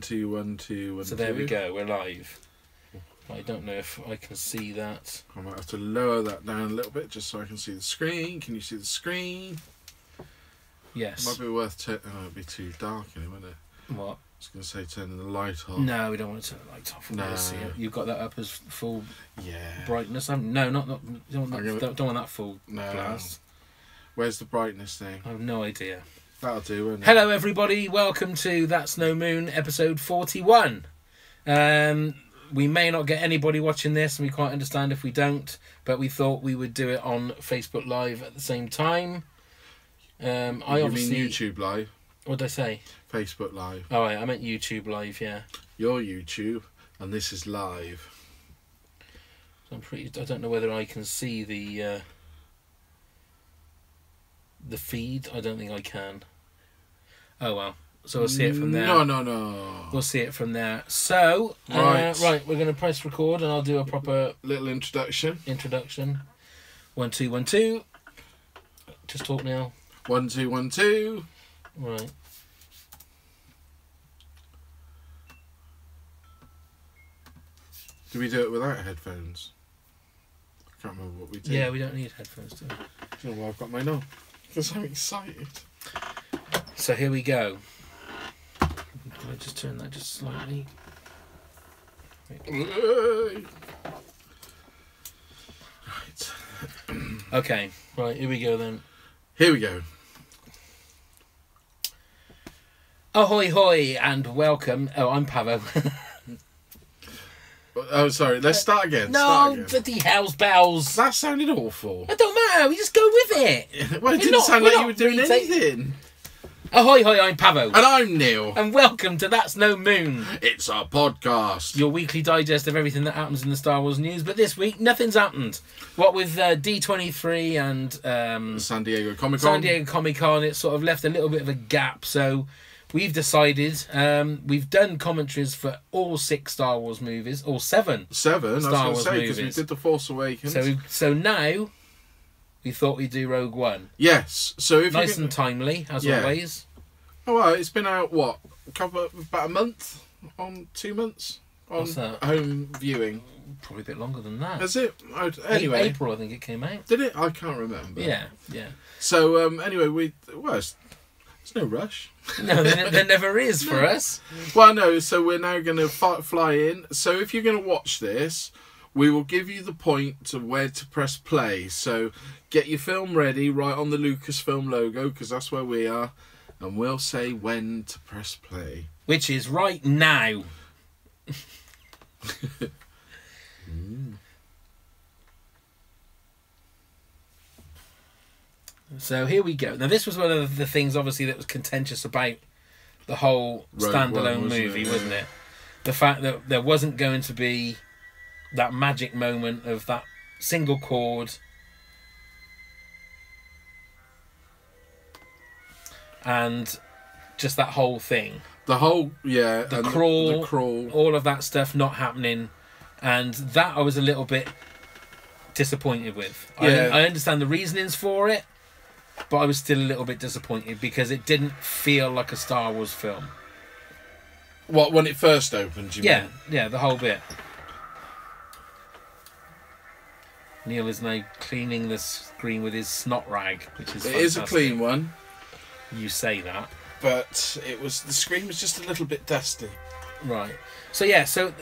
Two, one, two, one, so there we go, we're live. I don't know if I can see that. I might have to lower that down a little bit just so I can see the screen. Can you see the screen? Yes. It might be worth turning. Oh, it'd be too dark in it, wouldn't it? What? I was going to say turning the light off. No, we don't want to turn the light off. No. See it. You've got that up as full Yeah. brightness. No, not don't want that full No. blast. Where's the brightness thing? I have no idea. That'll do, won't it? Hello everybody, welcome to That's No Moon episode 41. We may not get anybody watching this, and we quite understand if we don't, but we thought we would do it on Facebook Live at the same time. I obviously mean YouTube Live? What did I say? Facebook Live. Oh, I meant YouTube Live, yeah. You're YouTube, and this is live. I don't know whether I can see the feed. I don't think I can. Oh well. So we'll see it from there. No. We'll see it from there. So, right, we're going to press record and I'll do a proper little introduction. 1 2 1 2. Just talk now. 1 2 1 2. Right. Do we do it without headphones? I can't remember what we did. Yeah, we don't need headphones, do we? Do you know why I've got mine on? Because I'm excited. So here we go. Can I just turn that just slightly? Right. Okay, right, here we go then. Here we go. Ahoy hoy and welcome. Oh, I'm Pavo. Oh, sorry, let's start again. No, bloody hell's bells. That sounded awful. It don't matter, we just go with it. Well, it didn't sound like you were doing anything. Ahoy hoy, I'm Pavo. And I'm Neil. And welcome to That's No Moon. It's our podcast. Your weekly digest of everything that happens in the Star Wars news. But this week, nothing's happened. What with D23 and San Diego Comic-Con. San Diego Comic-Con, it sort of left a little bit of a gap. So we've decided, we've done commentaries for all 6 Star Wars movies, or 7. 7, I was going to say, movies. because we did The Force Awakens. So now, we thought we'd do Rogue One. Yes. So if nice and timely, as always. Oh, well, it's been out, what, about a month? 2 months? On What's that? Home viewing. Probably a bit longer than that. Is it? Anyway. April, I think it came out. Did it? I can't remember. Yeah. So, anyway, there's no rush. No, there never is for us. Well, no, so we're now going to fly in. So if you're going to watch this, we will give you the point of where to press play. So get your film ready right on the Lucasfilm logo, because that's where we are. And we'll say when to press play. Which is right now. So here we go. Now this was one of the things obviously that was contentious about the whole standalone movie, wasn't it? The fact that there wasn't going to be that magic moment of that single chord and just that whole thing. The crawl, all of that stuff not happening, and that I was a little bit disappointed with. Yeah. I understand the reasonings for it, but I was still a little bit disappointed because it didn't feel like a Star Wars film. What, when it first opened, you mean? Yeah, the whole bit. Neil is now cleaning the screen with his snot rag, which is fantastic. It is a clean one. You say that. But the screen was just a little bit dusty. Right. So yeah, so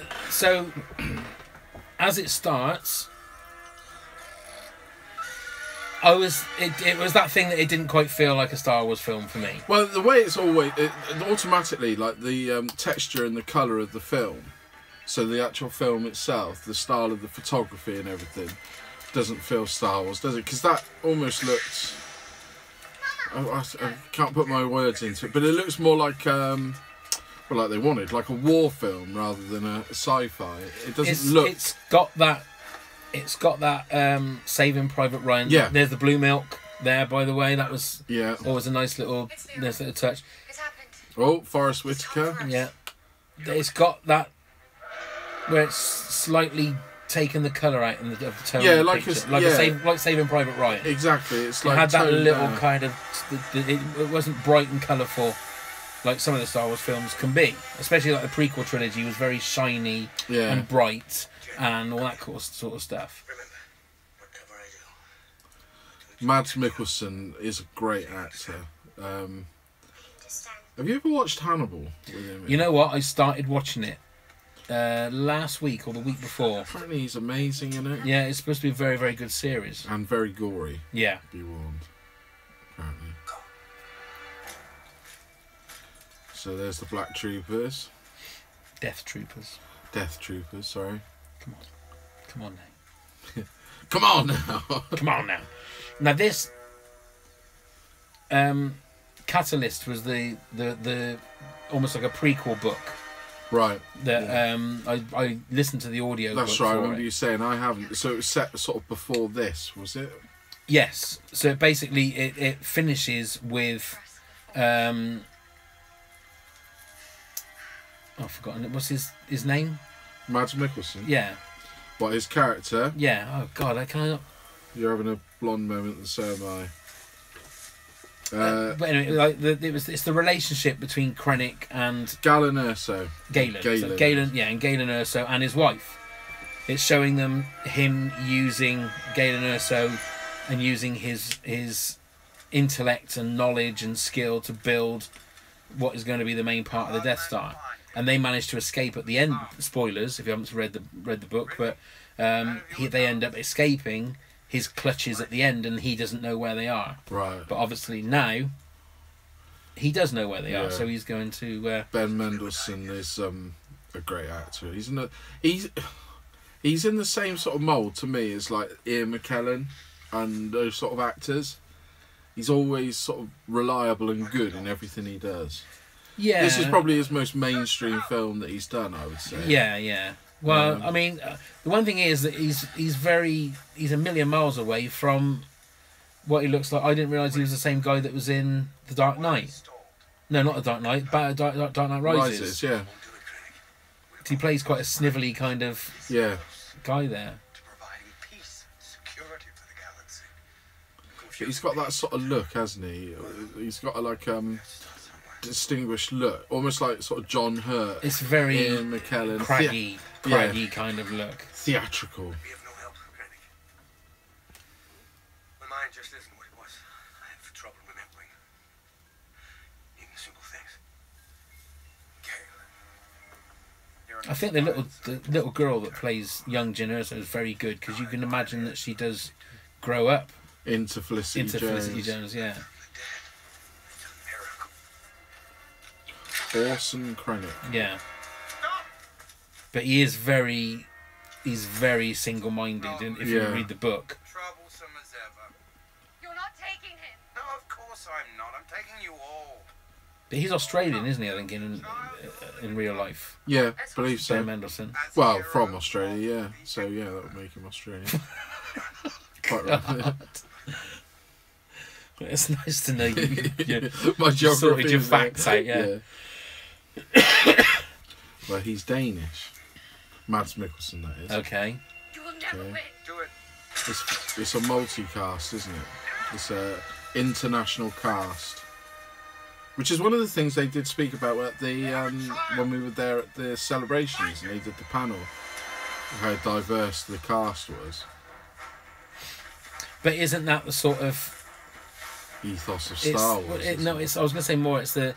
as it starts, it was that thing that it didn't quite feel like a Star Wars film for me. Well, the way it's always automatically, like the texture and the colour of the film, so the actual film itself, the style of the photography and everything, doesn't feel Star Wars, does it? Because that almost looks, I can't put my words into it, but it looks more like like they wanted, like a war film rather than a sci-fi. It doesn't look. It's got that Saving Private Ryan. Yeah. There's the blue milk there, by the way. That was Yeah. always a nice little touch. It's happened. Oh, Forrest Whitaker. Yeah. It's got that where it's slightly taken the colour out of the tone. Yeah, of the like picture. like Saving Private Ryan. Exactly. It's It like had that toned little down. kind of. It wasn't bright and colourful like some of the Star Wars films can be. Especially like the prequel trilogy was very shiny and bright and all that sort of stuff. Mads Mikkelsen is a great actor. Have you ever watched Hannibal with him? You know what? I started watching it last week or the week before. Apparently he's amazing in it. Yeah, it's supposed to be a very, very good series. And very gory. Yeah. Be warned. Apparently. So there's the Black Troopers. Death Troopers. Death Troopers, sorry. Come on. Come on now. Come on now. Come on now. Now this Catalyst was the almost like a prequel book. Right. That I listened to the audio. That's right. I remember you saying I haven't. So it was set sort of before this, was it? Yes. So basically, it finishes with. I've forgotten it. What's his name? Mads Mikkelsen. Yeah. What, his character? Yeah. Oh God, I can't. You're having a blonde moment, and so am I. But anyway, like it's the relationship between Krennic and Galen Erso. Galen. So Galen, yeah, and Galen Erso and his wife. It's showing him using Galen Erso and using his intellect and knowledge and skill to build what is going to be the main part of the Death Star. And they manage to escape at the end. Spoilers if you haven't read the book, but they end up escaping his clutches at the end, and he doesn't know where they are. Right. But obviously now he does know where they are, so he's going to. Ben Mendelsohn is a great actor. He's in the same sort of mould to me as like Ian McKellen and those sort of actors. He's always sort of reliable and good in everything he does. Yeah. This is probably his most mainstream film that he's done, I would say. Yeah, yeah. Well, I mean, the one thing is that he's a million miles away from what he looks like. I didn't realise he was the same guy that was in The Dark Knight. No, not The Dark Knight. Dark Knight Rises. Yeah. He plays quite a snivelly kind of guy there. But he's got that sort of look, hasn't he? He's got a distinguished look, almost like sort of John Hurt. It's very Ian McKellen, craggy kind of look. Theatrical. We have no help, Krennic. My mind just isn't what it was. I have trouble remembering even the simple things. I think the little girl that plays young Jyn Erso is very good, because you can imagine that she does grow up into Felicity Jones. Yeah. Orson Krennic. Yeah. But he's very single-minded, if you read the book. Troublesome as ever. You're not taking him. No, of course I'm not. I'm taking you all. But he's Australian, isn't he? I think in real life. Yeah, believe so. Ben Mendelsohn. Well, from Australia, yeah. So yeah, that would make him Australian. Quite right. It's nice to know you My geography sorted your facts out, yeah. Well, he's Danish. Mads Mikkelsen, that is. Okay. You will never win. Do it. It's a multi-cast, isn't it? It's a international cast. Which is one of the things they did speak about at the when we were there at the celebrations and they did the panel. How diverse the cast was. But isn't that the sort of ethos of Star Wars? I was going to say more. Isn't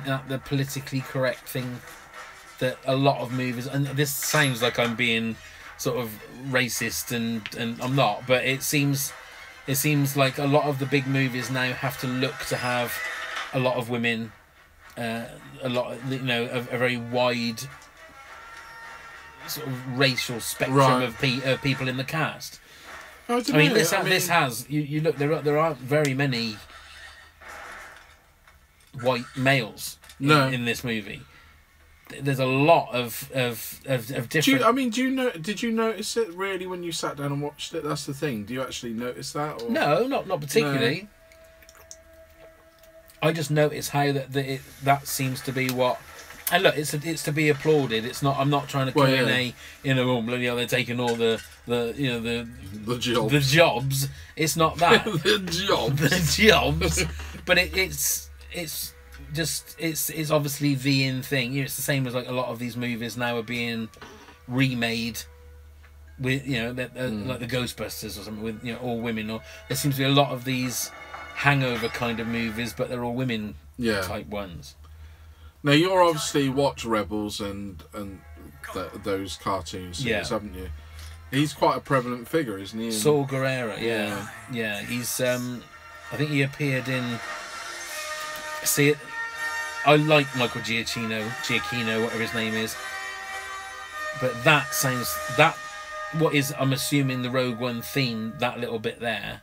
that the politically correct thing that a lot of movies? And this sounds like I'm being sort of racist, and I'm not. But it seems like a lot of the big movies now have to look to have a lot of women, a very wide sort of racial spectrum of people in the cast. I mean, this has you look. There aren't very many white males in this movie. There's a lot of different. Did you notice it really when you sat down and watched it? That's the thing. Do you actually notice that? Or? No, not particularly. No. I just notice how that seems to be what. And look, it's to be applauded. It's not. I'm not trying to come they're taking all the jobs. The jobs. It's not that the jobs. The jobs. But it's just it's obviously the in thing. You know, it's the same as like a lot of these movies now are being remade with, you know, like the Ghostbusters or something with, you know, all women. Or there seems to be a lot of these hangover kind of movies, but they're all women type ones. Now you're obviously watched Rebels and those cartoon series, haven't you? He's quite a prevalent figure, isn't he? Saul Guerrero, yeah. He's I think he appeared in. See it. I like Michael Giacchino, whatever his name is. But that sounds what is, I'm assuming, the Rogue One theme. That little bit there,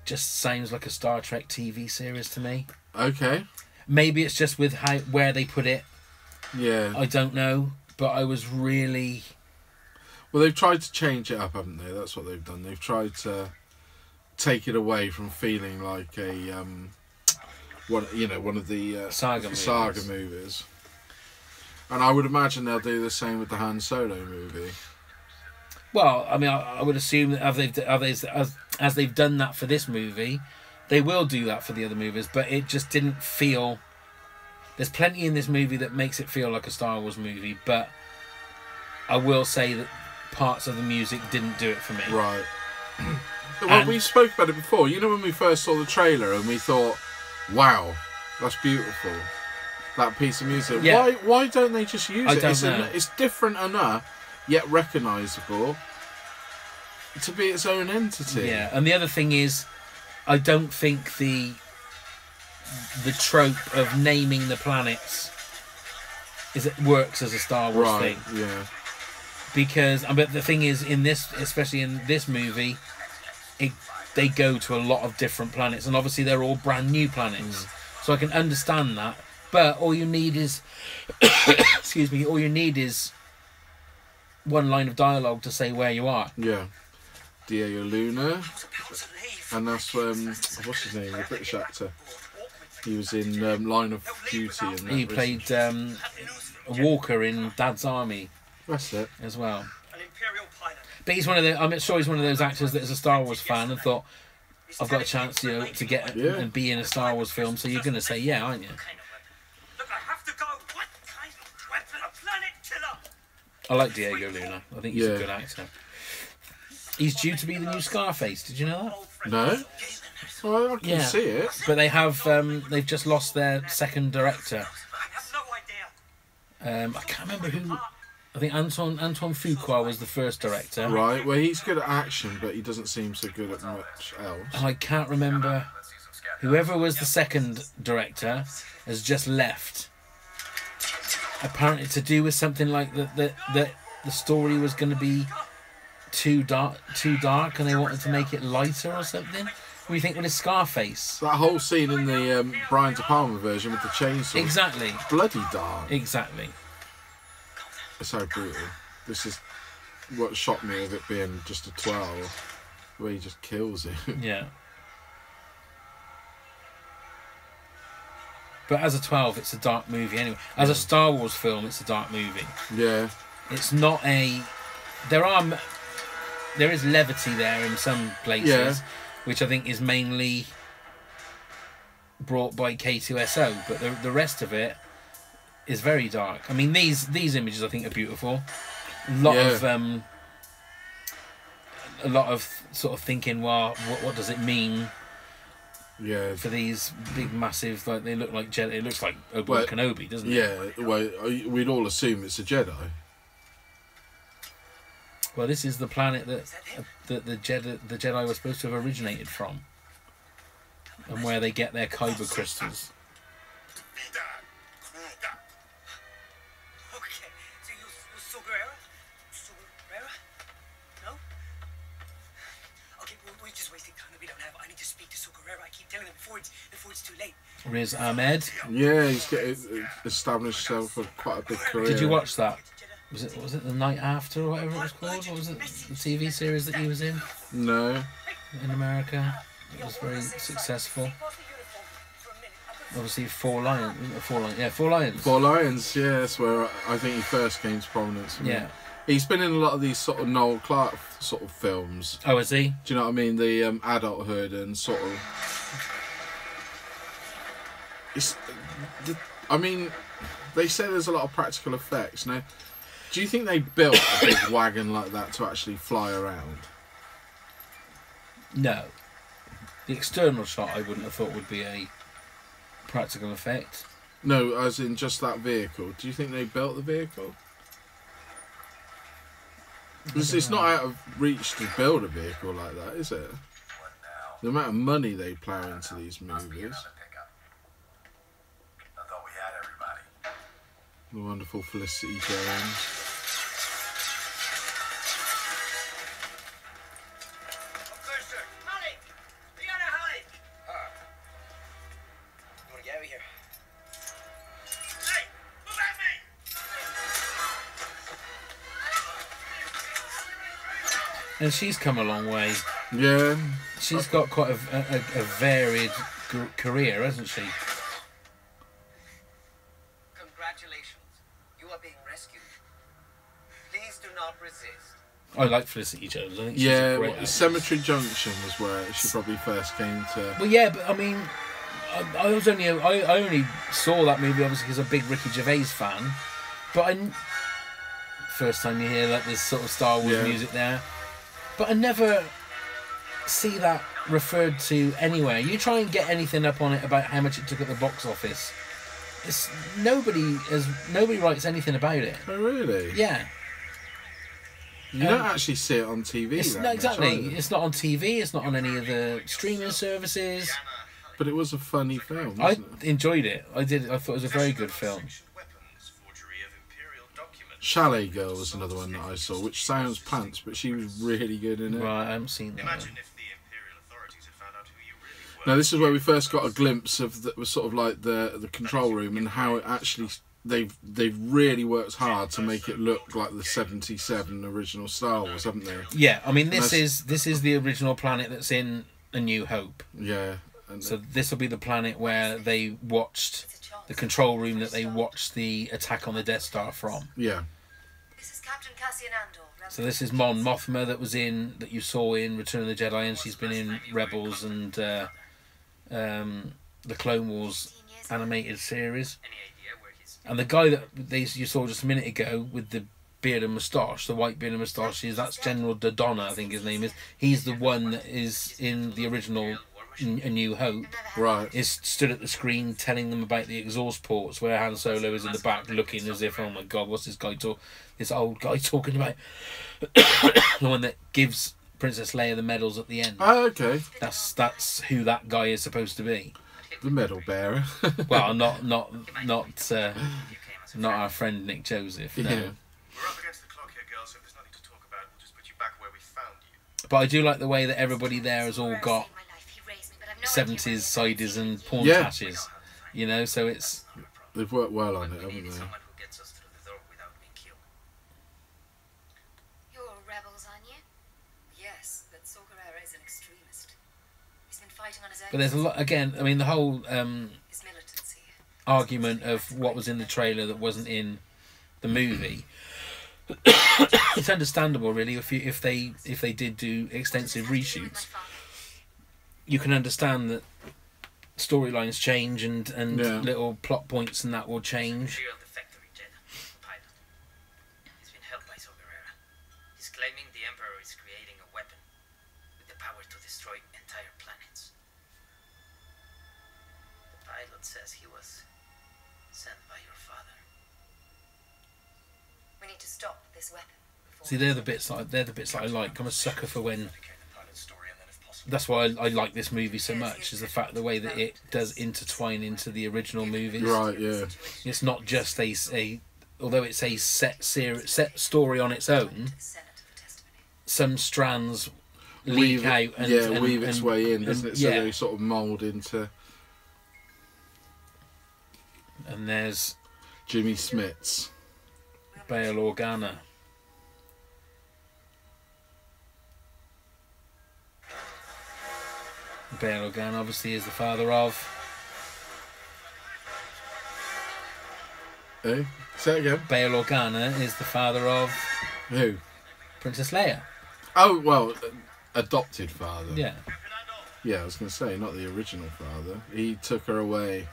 just sounds like a Star Trek TV series to me. Okay. Maybe it's just with where they put it. Yeah. I don't know, but I was really. Well, they've tried to change it up, haven't they? That's what they've done. They've tried to take it away from feeling like a one of the saga movies. And I would imagine they'll do the same with the Han Solo movie. Well, I mean, I would assume that as they've done that for this movie, they will do that for the other movies. But it just didn't feel. There's plenty in this movie that makes it feel like a Star Wars movie, but I will say that parts of the music didn't do it for me. Right. Well, we spoke about it before. You know, when we first saw the trailer and we thought, "Wow, that's beautiful." That piece of music. Yeah. Why don't they just use it? Don't know. It's different enough, yet recognisable to be its own entity. Yeah, and the other thing is, I don't think the trope of naming the planets works as a Star Wars thing. Yeah. Because but the thing is, especially in this movie, they go to a lot of different planets, and obviously they're all brand new planets. So I can understand that. But all you need is, excuse me, all you need is one line of dialogue to say where you are. Yeah. Diego Luna, and that's what's his name, the British actor. He was in Line of Duty, and he played Walker in Dad's Army. That's it as well. But he's one of the. I'm sure he's one of those actors that is a Star Wars fan and thought, I've got a chance, to get and be in a Star Wars film. So you're going to say yeah, aren't you? I like Diego Luna. I think he's a good actor. He's due to be the new Scarface. Did you know that? No. Well, I can see it. But they have. They've just lost their second director. I can't remember who. I think Antoine Fuqua was the first director. Right. Well, he's good at action, but he doesn't seem so good at much else. And I can't remember. Whoever was the second director has just left. Apparently to do with something like that the story was going to be too dark and they wanted to make it lighter or something. What do you think with his Scarface? That whole scene in the Brian De Palma version with the chainsaw. Exactly. Bloody dark. Exactly. It's so brutal. This is what shocked me of it being just a 12, where he just kills it. Yeah. But as a 12, it's a dark movie anyway. As a Star Wars film, it's a dark movie. Yeah. It's not a. There is levity there in some places, which I think is mainly brought by K2SO. But the rest of it is very dark. I mean, these images I think are beautiful. A lot of sort of thinking. Well, what does it mean? Yeah, for these big, massive, like they look like Jedi. It looks like Obi-Wan Kenobi, doesn't it? Yeah, well, we'd all assume it's a Jedi. Well, this is the planet that the Jedi were supposed to have originated from, and where they get their kyber crystals. Okay, so you Saul Guerrero? No? Okay, we're just wasting time that we don't have. I need to speak to Saul Guerrero. I keep telling him before it's too late. Riz Ahmed. Yeah, he's established himself for quite a big career. Did you watch that? Was it The Night After or whatever it was called? What was it? The TV series that he was in? No. In America, it was very successful. Obviously, Four Lions. Four Lions. Yeah, that's where I think he first came to prominence. Yeah. He's been in a lot of these sort of Noel Clarke sort of films. Oh, is he? Do you know what I mean? The adulthood and sort of. I mean, they say there's a lot of practical effects. Now, do you think they built a big wagon like that to actually fly around? No. The external shot I wouldn't have thought would be a practical effect. No, as in just that vehicle. Do you think they built the vehicle? Because it's not out of reach to build a vehicle like that, is it? The amount of money they plough into these movies. The wonderful Felicity Jones. Holly! Leona, Holly! You want to get out of here? Hey! Move at me! And she's come a long way. Yeah. She's got quite a varied career, hasn't she? Congratulations. You are being rescued. Please do not resist. I like Felicity Jones. I think she's a Yeah, great well, actress. Cemetery Junction was where she probably first came to. Well, yeah, but I mean, I only saw that movie obviously because I'm a big Ricky Gervais fan. But first time you hear like this sort of Star Wars music there, but I never see that referred to anywhere. You try and get anything up on it about how much it took at the box office. Nobody writes anything about it. Oh really? Yeah. You don't actually see it on TV. It's that not exactly. much, either. It's not on TV. It's not on any of the streaming services. But it was a funny film. I Wasn't it? enjoyed it. I did. I thought it was a very good film. Chalet Girl was another one that I saw, which sounds pants, but she was really good in it. Right, I haven't seen that. One. Now this is where we first got a glimpse of the sort of like the control room and how it actually they've really worked hard to make it look like the '77 original Star Wars, haven't they? Yeah, I mean this is the original planet that's in A New Hope. Yeah. And So this will be the planet where they watched the control room that they watched the attack on the Death Star from. yeah. This is Captain Cassian Andor. So this is Mon Mothma that you saw in Return of the Jedi, and she's been in Rebels and the Clone Wars animated series. And the guy that you saw just a minute ago with the beard and moustache, the white beard and moustache, that's General Dodonna, I think his name is. He's the one that is in the original A New Hope. Right. Is stood at the screen telling them about the exhaust ports, where Han Solo is in the back looking as if, oh my god, what's this old guy talking about? The one that gives Princess Leia the medals at the end. Oh, okay. That's who that guy is supposed to be. The medal bearer. Well, not our friend Nick Joseph. No. Yeah. We're up against the clock here, girls, so if there's nothing to talk about, we'll just put you back where we found you. But I do like the way that everybody there has all got 70s siders and porn patches. You know, so it's... They've worked well on it, haven't they? Someone who gets us through the door without being killed. You're rebels, aren't you? Yes, but Saw Gerrera is an extremist. He's been fighting on his own. But there's a lot... Again, I mean, the whole His militancy. argument of what was in the trailer that wasn't in the movie... It's understandable, really, if they did do extensive reshoots. You can understand that storylines change and little plot points and that will change. Imperial defectory Jedi, pilot. He's been helped by Saw Gerrera. He's claiming the Emperor is creating a weapon with the power to destroy entire planets. The pilot says he was sent by your father. We need to stop this weapon. See, they're the bits that I like. I'm a sucker for when. That's why I like this movie so much, is the fact the way that it does intertwine into the original movies. Right, yeah. It's not just a although it's a set story on its own. Some strands leak out and weave its way in, doesn't it? So yeah. they sort of mould into And there's Jimmy Smits. Bail Organa. Bail Organa obviously is the father of. Eh? Say it again. Bail Organa is the father of Who? Princess Leia. Oh, well, adopted father. Yeah. Yeah, I was going to say, not the original father. He took her away.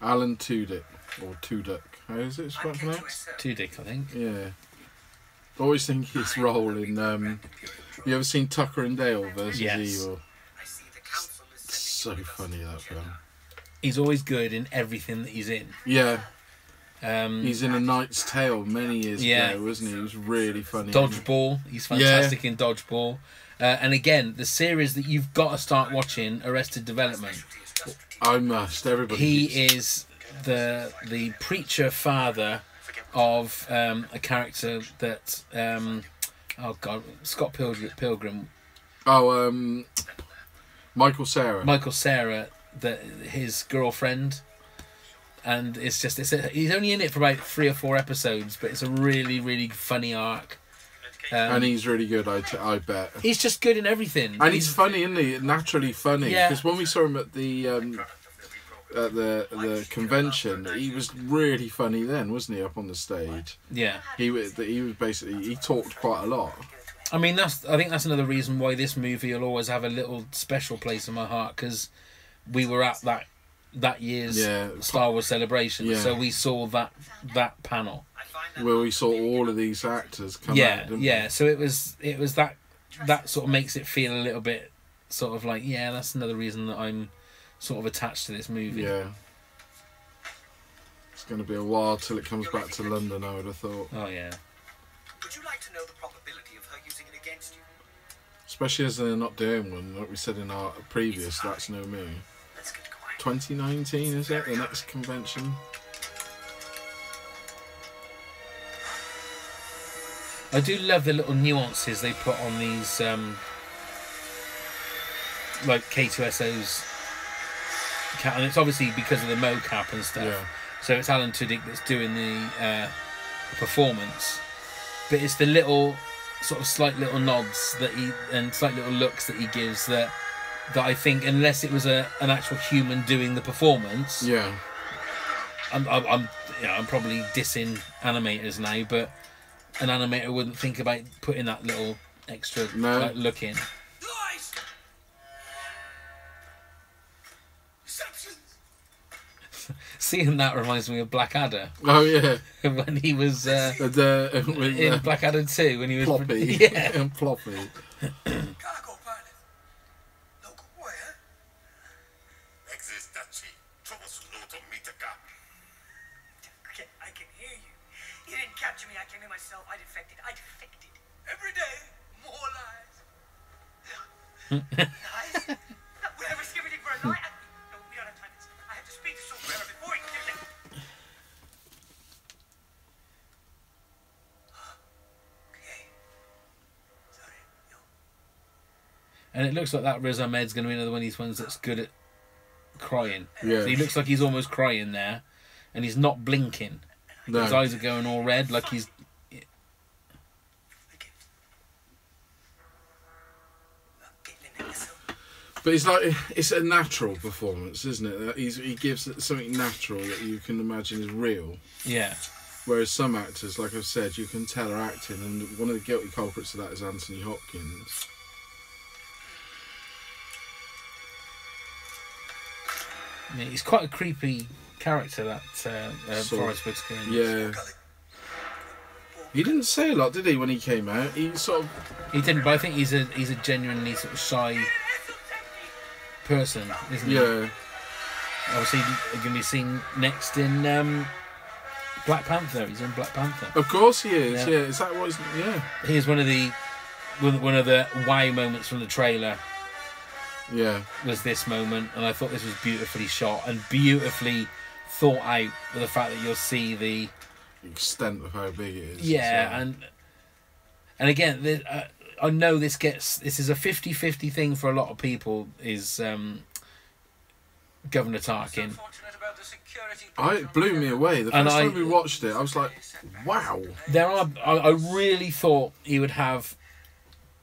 Alan Tudyk, or Tudyk. How is it spelled now? Tudyk, I think. Yeah. I always think his role in. You ever seen Tucker and Dale versus Yes. Evil? It's so funny, that film. He's always good in everything that he's in. Yeah. Um, He's in A Knight's Tale many years Yeah. ago, wasn't he? He was really funny. Dodgeball. He's fantastic in Dodgeball. And again, the series that you've got to start watching, Arrested Development. I must. Everybody. He is the preacher father of a character that oh god, Scott Pilgrim. Oh, Michael Cera. His girlfriend, and he's only in it for about 3 or 4 episodes, but it's a really, really funny arc. And he's really good, I bet. He's just good in everything. And he's funny, isn't he? Naturally funny. Yeah. Because when we saw him at the convention, he was really funny then, wasn't he? Up on the stage, Yeah. he was basically, he talked quite a lot. I mean, I think that's another reason why this movie will always have a little special place in my heart, because we were at that year's Star Wars celebration, so we saw that panel. Where we saw all of these actors come out, didn't we? So it was that sort of makes it feel a little bit sort of like, yeah, that's another reason that I'm sort of attached to this movie. Yeah. It's going to be a while till it comes back to London, I would have thought. Oh yeah. Would you like to know the probability of her using it against you? Especially as they're not doing one, like we said in our previous That's No Moon. Let's get quiet. 2019, is it? The next convention? I do love the little nuances they put on these, like K2SO's, and it's obviously because of the mocap and stuff. Yeah. So it's Alan Tudyk that's doing the performance, but it's the little sort of slight little nods and slight little looks that he gives that I think, unless it was an actual human doing the performance. Yeah. I'm probably dissing animators now, but an animator wouldn't think about putting that little extra look in. Lies! Deceptions! Seeing that reminds me of Blackadder Oh, yeah. when he was With, in Blackadder 2 when he was Ploppy. Yeah. And Ploppy. Cargo pilot. Local boy, huh? I can hear you. You didn't capture me. I came in myself. I defected. Every day, more lies. Lies? Would I risk everything for a lie? No, we don't have time. I have to speak to Superera before he can do that. Okay. Sorry. No. And it looks like that Riz Ahmed's going to be another one of these ones that's good at crying. Yeah. So he looks like he's almost crying there, and he's not blinking. No. His eyes are going all red, like he's. But it's like, it's a natural performance, isn't it? He gives it something natural that you can imagine is real. Yeah. Whereas some actors, like I've said, you can tell are acting, and one of the guilty culprits of that is Anthony Hopkins. Yeah, he's quite a creepy character, that Forrest Whitaker. Yeah. He didn't say a lot, did he, when he came out? He sort of... He didn't, but I think he's a genuinely sort of shy person, isn't he? Yeah. Obviously, going to be seen next in Black Panther. He's in Black Panther. Of course he is, Yeah. yeah. Is that what he's... Yeah. Here's one of the wow moments from the trailer. Yeah. Was this moment, and I thought this was beautifully shot and beautifully thought out with the fact that you'll see the extent of how big it is. yeah, so. and again, I know this is a 50-50 thing for a lot of people. Is Governor Tarkin? It blew me away. The first time we watched it, I was like, wow. I really thought he would have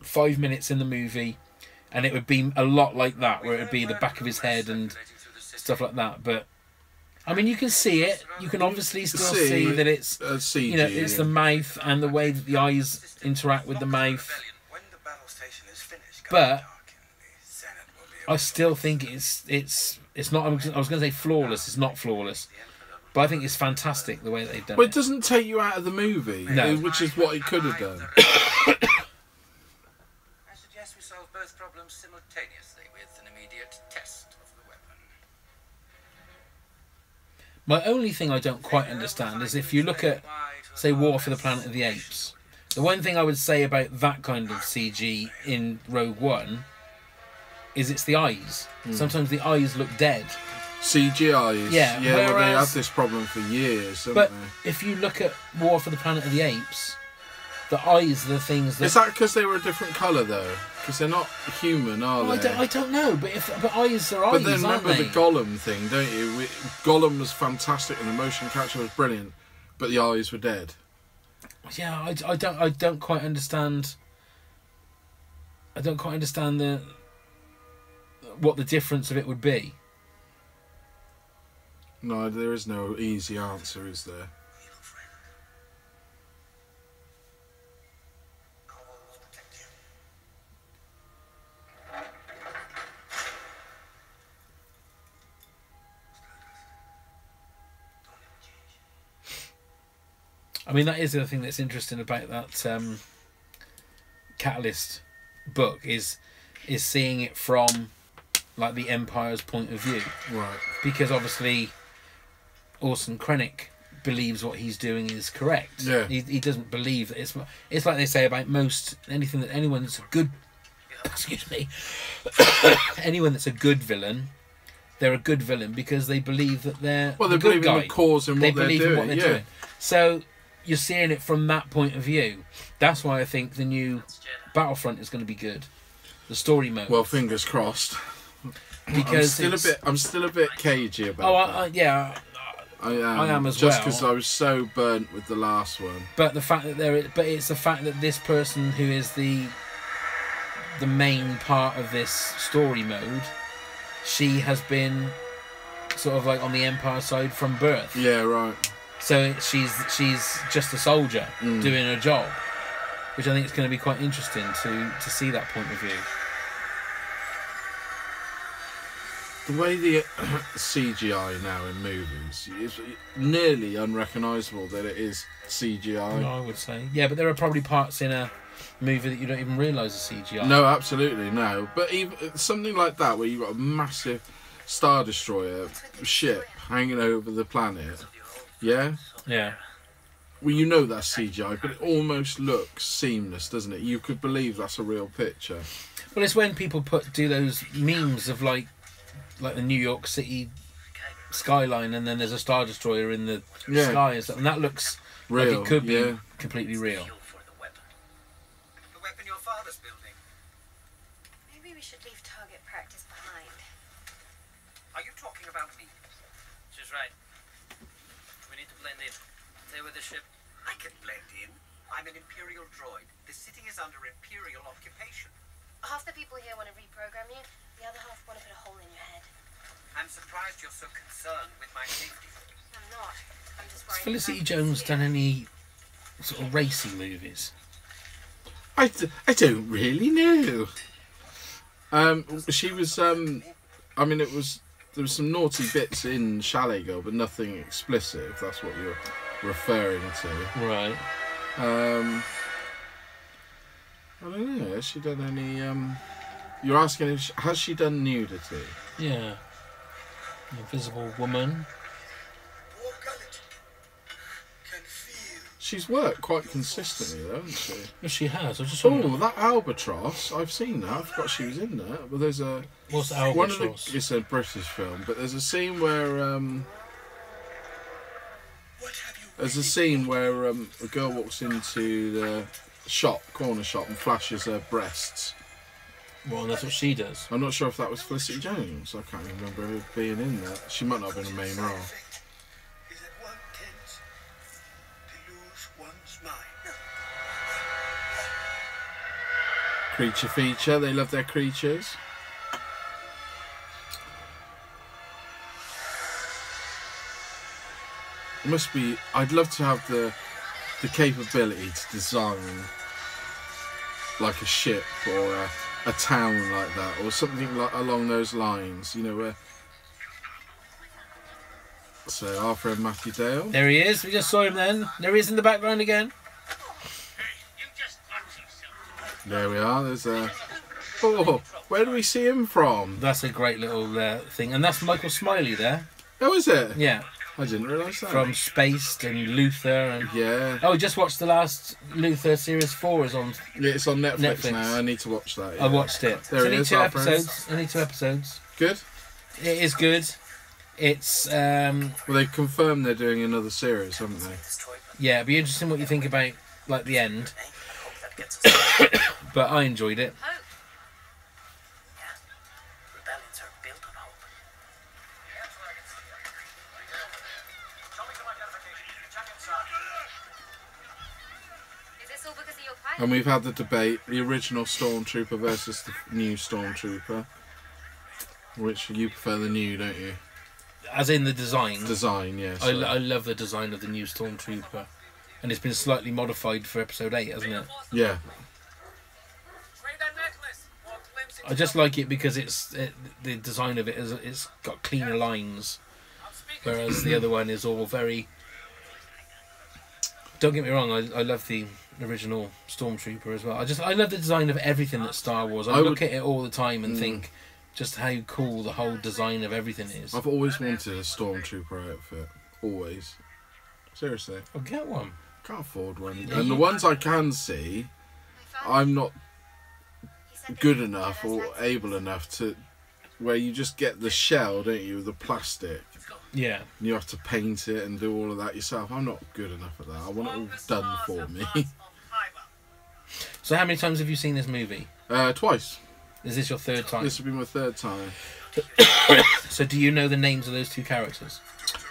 5 minutes in the movie, and it would be a lot like that, where it would be the back of his head and stuff like that. But I mean, you can see it. You can obviously still see that it's CG, it's the mouth and the way that the eyes interact with the mouth. But I still think it's not. I was going to say flawless. It's not flawless, but I think it's fantastic the way that they've done But it. it doesn't take you out of the movie, No. which is what it could have done. I suggest we solve both problems simultaneously with an immediate test of the weapon. My only thing I don't quite understand is if you look at, say, War for the Planet of the Apes. The one thing I would say about that kind of CG in Rogue One is it's the eyes. Sometimes the eyes look dead. CGI. Yeah, Well, they had whereas- this problem for years, haven't But they? if you look at War for the Planet of the Apes, the eyes are the things that... Is that because they were a different colour though? Because they're not human, are Oh, they? I don't know, but eyes are eyes, But then aren't remember they? the Gollum thing, don't you? Gollum was fantastic and the motion capture was brilliant, but the eyes were dead. Yeah, I don't quite understand. I don't quite understand what the difference of it would be. No, there is no easy answer, is there? I mean, that is the other thing that's interesting about that Catalyst book is seeing it from like the Empire's point of view, Right. because obviously Orson Krennic believes what he's doing is correct. Yeah. He doesn't believe that it's like they say about anyone that's a good excuse me anyone that's a good villain, they're a good villain because they believe that they're Well, they the good believe in guy. the cause and They what they're believe doing. in what they're Yeah. doing. So you're seeing it from that point of view. That's why I think the new Battlefront is going to be good. The story mode. Well, fingers crossed. because I'm still a bit cagey about that. yeah. I am. I am as just well. because I was so burnt with the last one. But the fact that it's the fact that this person who is the main part of this story mode, she has been sort of like on the Empire side from birth. Yeah, right. So she's just a soldier doing her job, which I think is going to be quite interesting to see that point of view. The way the CGI now in movies is nearly unrecognisable that it is CGI. I would say, yeah, but there are probably parts in a movie that you don't even realise is CGI. No, absolutely no. But even something like that, where you've got a massive Star Destroyer ship hanging over the planet, yeah. Yeah. Well, you know that's CGI, but it almost looks seamless, doesn't it? You could believe that's a real picture. Well, it's when people do those memes of like the New York City skyline, and then there's a Star Destroyer in the Yeah. sky and stuff, and that looks Real, like it could yeah. be completely real. Fuel for the weapon. The weapon your father's building. Maybe we should leave target practice behind. Are you talking about me? She's right. We need to blend in. Stay with the ship. I can blend in. I'm an Imperial droid. The city is under Imperial occupation. Half the people here want to reprogram you, the other half want to put a hole in your head. I'm surprised you're so concerned with my safety. I'm not. I'm just Has worried. Felicity Jones done any sort of racy movies? I don't really know. She was. I mean, there was some naughty bits in Chalet Girl, but nothing explicit. If that's what you're referring to. Right. I don't know. Has she done any? You're asking if has she done nudity? Yeah. Invisible Woman. She's worked quite consistently, though, hasn't she? Yes, she has. I just Oh, wonder that Albatross! I've seen that. I forgot she was in that. But there's a what's one of the. Albatross. It's a British film, but there's a scene where a girl walks into the corner shop, and flashes her breasts. Well, that's what she does. I'm not sure if that was Felicity Jones. I can't remember her being in that. She might not have been a main role. Is that one tends to lose one's mind. Creature feature. They love their creatures. It must be. I'd love to have the capability to design like a ship or a town like that, or something like along those lines. You know where. So Arthur and Matthew Dale. There he is. We just saw him then. There he is in the background again. There we are. There's a. Oh, where do we see him from? That's a great little thing, and that's Michael Smiley there. Oh, is it? Yeah, I didn't realise that. from Spaced and Luther and. Yeah. Oh, we just watched the last Luther series 4 is on. Yeah, it's on Netflix, Netflix. now. I need to watch that. I Yeah. watched it. There it It's is, only our 2 friends. episodes. Only 2 episodes. Good. It is good. It's Well, they confirmed they're doing another series, haven't they? yeah, it'd be interesting what you think about like the end. But I enjoyed it. Hope. Yeah. Rebellions are built on hope. Is this all because of your pilot? And we've had the debate: the original Stormtrooper versus the new Stormtrooper. Which you prefer the new, don't you? As in the design. Design, yes. I love the design of the new Stormtrooper. And it's been slightly modified for episode 8, hasn't it? Yeah. I just like it because the design of it is it's got cleaner lines, whereas the other one is all very. Don't get me wrong, I love the original Stormtrooper as well. I love the design of everything that's Star Wars. I look at it all the time and think just how cool the whole design of everything is. I've always wanted a Stormtrooper outfit. Always. Seriously. I'll get one. Can't afford one. Yeah, And the ones I can see, I'm not He said that good you enough could or get us able enough to where you just get the shell, don't you, with the plastic. Yeah. And you have to paint it and do all of that yourself. I'm not good enough at that. I want it all done for me. So how many times have you seen this movie? Twice. Is this your third time? This will be my third time. So do you know the names of those 2 characters?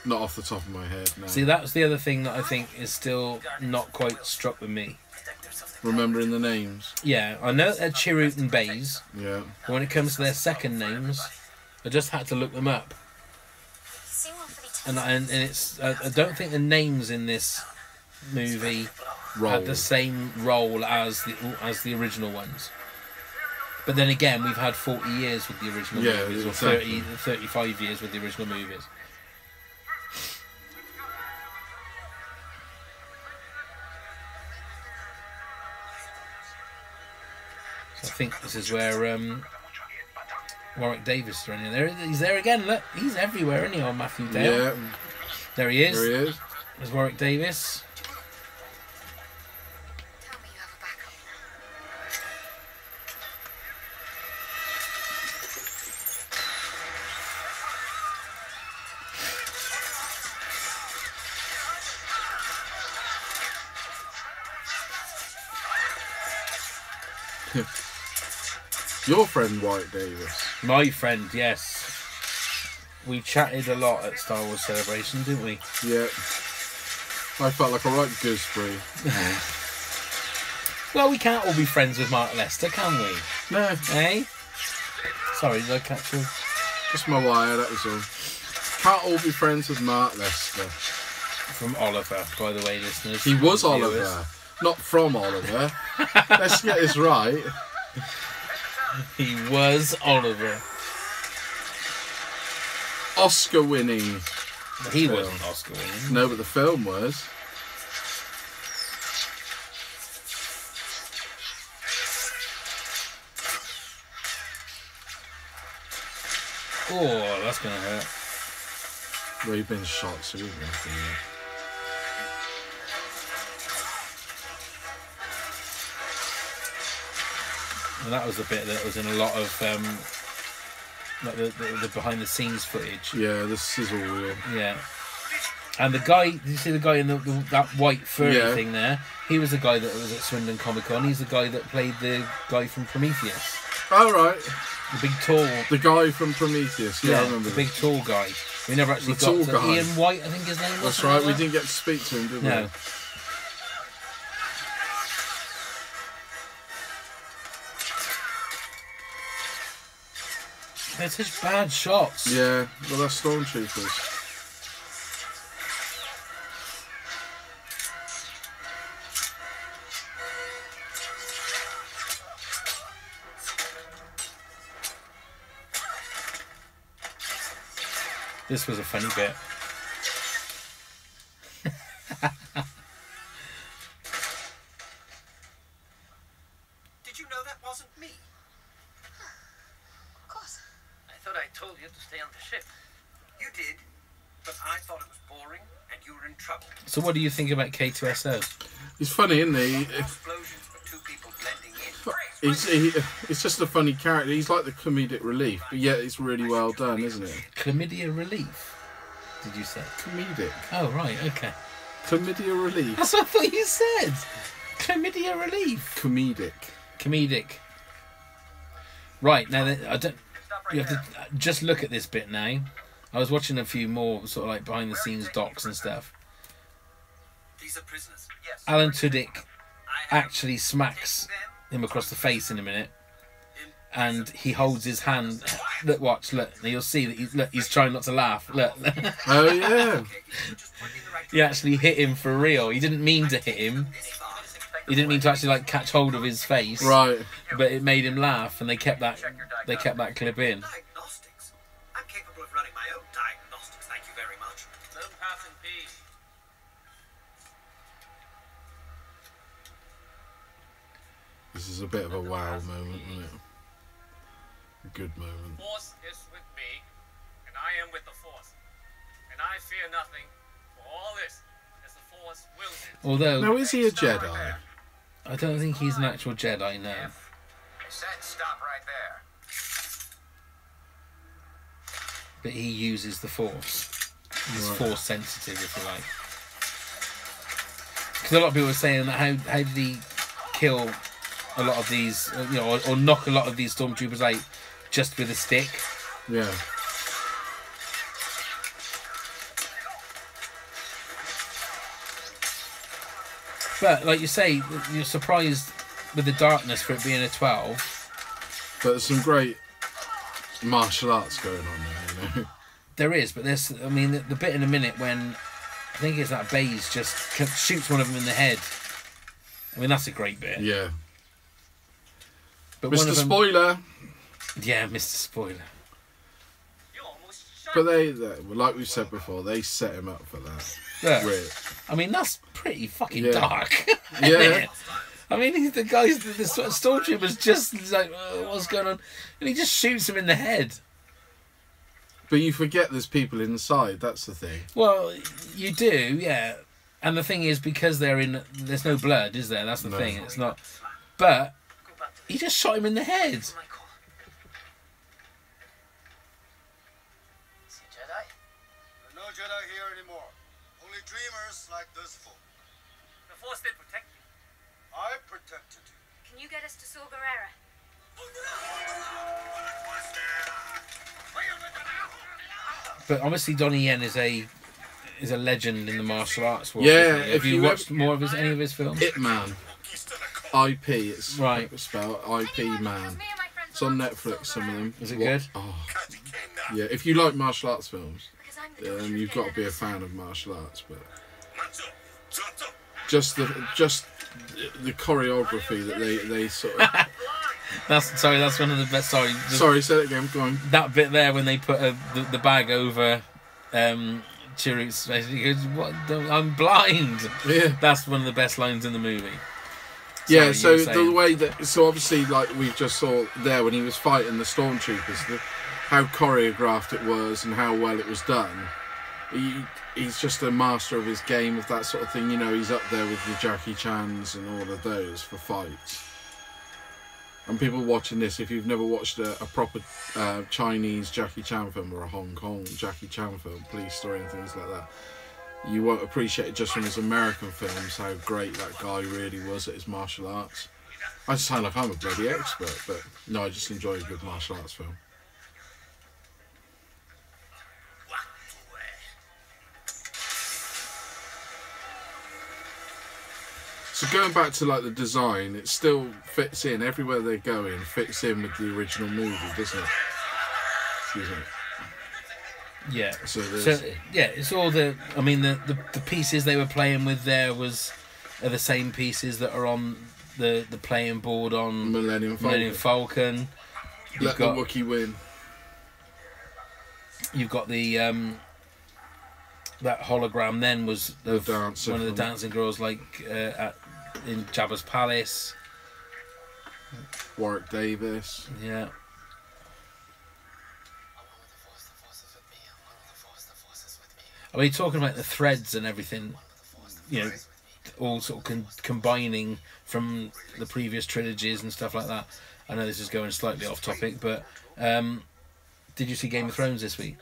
Not off the top of my head, no. See, that's the other thing that I think is still not quite struck with me. Remembering the names. Yeah, I know they're Chirrut and Baze, Yeah. but when it comes to their second names, I just had to look them up. Seem awfully tough. And it's I don't think the names in this movie Roll. had the same role as the original ones. But then again, we've had 40 years with the original Yeah, movies, or exactly. 35 years with the original movies. So I think this is where Warwick Davis is running. There, he's there again. Look, he's everywhere, isn't he, on Matthew Dale? Yeah. There he is. There he is. There's Warwick Davis. Tell me you have a backup plan. Your friend White Davis. My friend, yes. We chatted a lot at Star Wars Celebration, didn't we? Yeah. I felt like a right gooseberry. Well, we can't all be friends with Mark Lester, can we? No, Eh? Sorry, did I catch you? just my wire, that was all. Can't all be friends with Mark Lester. From Oliver, by the way, listeners. He was Viewers. Oliver, not from Oliver. Let's get this right. He was Oliver. Oscar winning. He Film. wasn't Oscar winning. No, but the film was. Oh, that's going to hurt. Well, he'd been shot, so he didn't have to, And that was the bit that was in a lot of like the behind the scenes footage. yeah, the sizzle reel. Yeah. And the guy, did you see the guy in that white furry Yeah. thing there? He was the guy that was at Swindon Comic Con. He's the guy that played the guy from Prometheus. All right, The big tall. the guy from Prometheus. Yeah, I remember. the big tall guy. We never actually The got tall to guy. Ian White, I think his name was. That's something right. like We that. didn't get to speak to him, did we? No. They're such bad shots. Yeah. Well, that's Stormtroopers. This was a funny bit. Did you know that wasn't me? Of course. I thought I told you to stay on the ship. You did, but I thought it was boring and you were in trouble. So what do you think about K2SO? He's funny, isn't he? Explosions for two people blending in. It's just a funny character. He's like the comedic relief, but yet it's really well done, isn't it? Chlamydia relief, did you say? Comedic. Oh, right, okay. Chlamydia relief. That's what I thought you said. Chlamydia relief. Comedic. Right, now, I don't... You have to just look at this bit now. I was watching a few more sort of like behind the scenes docs and stuff. These are prisoners. Yes. Alan Tudyk actually smacks him across the face in a minute, and he holds his hand. Look, watch, look. Now you'll see that he's trying not to laugh. Look. Oh yeah. He actually hit him for real. He didn't mean to hit him. He didn't mean to actually like catch hold of his face. Right. But it made him laugh, and they kept that clip in. Diagnostics. I'm capable of running my own diagnostics. Thank you very much. Let him pass in peace. This is a bit of a wow moment, isn't it? A good moment. Force is with me, and I am with the Force. And I fear nothing, for all this, as the Force wills it. Although Now, is he a Jedi? I don't think he's an actual Jedi, no. I said stop right there. But he uses the Force. He's Right. Force sensitive, if you like. Because a lot of people are saying that how did he kill a lot of these, or knock a lot of these stormtroopers out just with a stick? Yeah. But like you say, you're surprised with the darkness for it being a 12. But there's some great martial arts going on there, you know. There is, but there's, I mean, the bit in a minute when I think it's that Baze just shoots one of them in the head. I mean, that's a great bit. Yeah. But one Mr. of them, Spoiler. yeah, Mr. Spoiler. You almost shot But they, like we said before, they set him up for that. Look, Really. I mean, that's pretty fucking Yeah. dark. Yeah. Isn't it? I mean, the stormtrooper's just like, what's going on? And he just shoots him in the head. But you forget there's people inside, that's the thing. Well, you do, yeah. And the thing is, because there's no blood, is there? That's the No. thing. It's not. But Go back to he just shot him in the head. my call. Is he a Jedi? There are no Jedi here anymore. Only dreamers like this folk. The Force did protect you. I protected you. Can you get us to Saw Gerrera? But obviously, Donnie Yen is a legend in the martial arts world. Yeah, isn't he? if Have you you watched more of any of his films? Ip Man. IP, it's Right. spelled IP Man. It's on Netflix, some of them. Is it good? Oh, yeah. If you like martial arts films, Because I'm the daughter of you've got to be a Jedi. fan of martial arts. But just the choreography that they sort of. That's one of the best. Sorry, say that again. Go on. That bit there when they put the bag over Chirrut's face. He goes, "What? I'm blind." Yeah. That's one of the best lines in the movie. Yeah, Sorry, so you were the saying. way that, so obviously, like we just saw there when he was fighting the stormtroopers, how choreographed it was and how well it was done. He's just a master of his game, of that sort of thing. You know, he's up there with the Jackie Chans and all of those for fights. And people watching this, if you've never watched a proper Chinese Jackie Chan film or a Hong Kong Jackie Chan film, police story and things like that, you won't appreciate it just from his American films, how great that guy really was at his martial arts. I sound like I'm a bloody expert, but no, I just enjoy a good martial arts film. So going back to like the design, it still fits in everywhere they're going. Fits in with the original movie, doesn't it? Excuse me. Yeah. So So yeah, it's all the. I mean, the pieces they were playing with there are the same pieces that are on the playing board on Millennium Falcon. Millennium Falcon. Let the Wookiee win. you've got the that hologram. Then was of dancer one of the from- dancing girls, like in Jabba's palace. Warwick Davis. Yeah. I mean, talking about the threads and everything, you know, all sort of combining from the previous trilogies and stuff like that. I know this is going slightly off topic, but did you see Game of Thrones this week?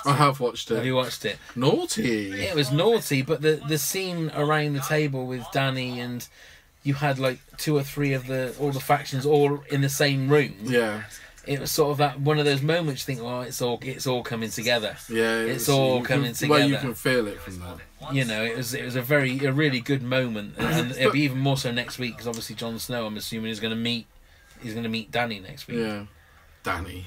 I have watched it. Have you watched it? Naughty. It was naughty, but the scene around the table with Dany, and you had like 2 or 3 of all the factions all in the same room. Yeah. It was sort of that one of those moments you think, oh, it's all coming together. Yeah. It's all coming together. Well, you can feel it from that. You know, it was a really good moment, and it'll be even more so next week because obviously Jon Snow, I'm assuming, is going to meet Dany next week. Yeah. Dany.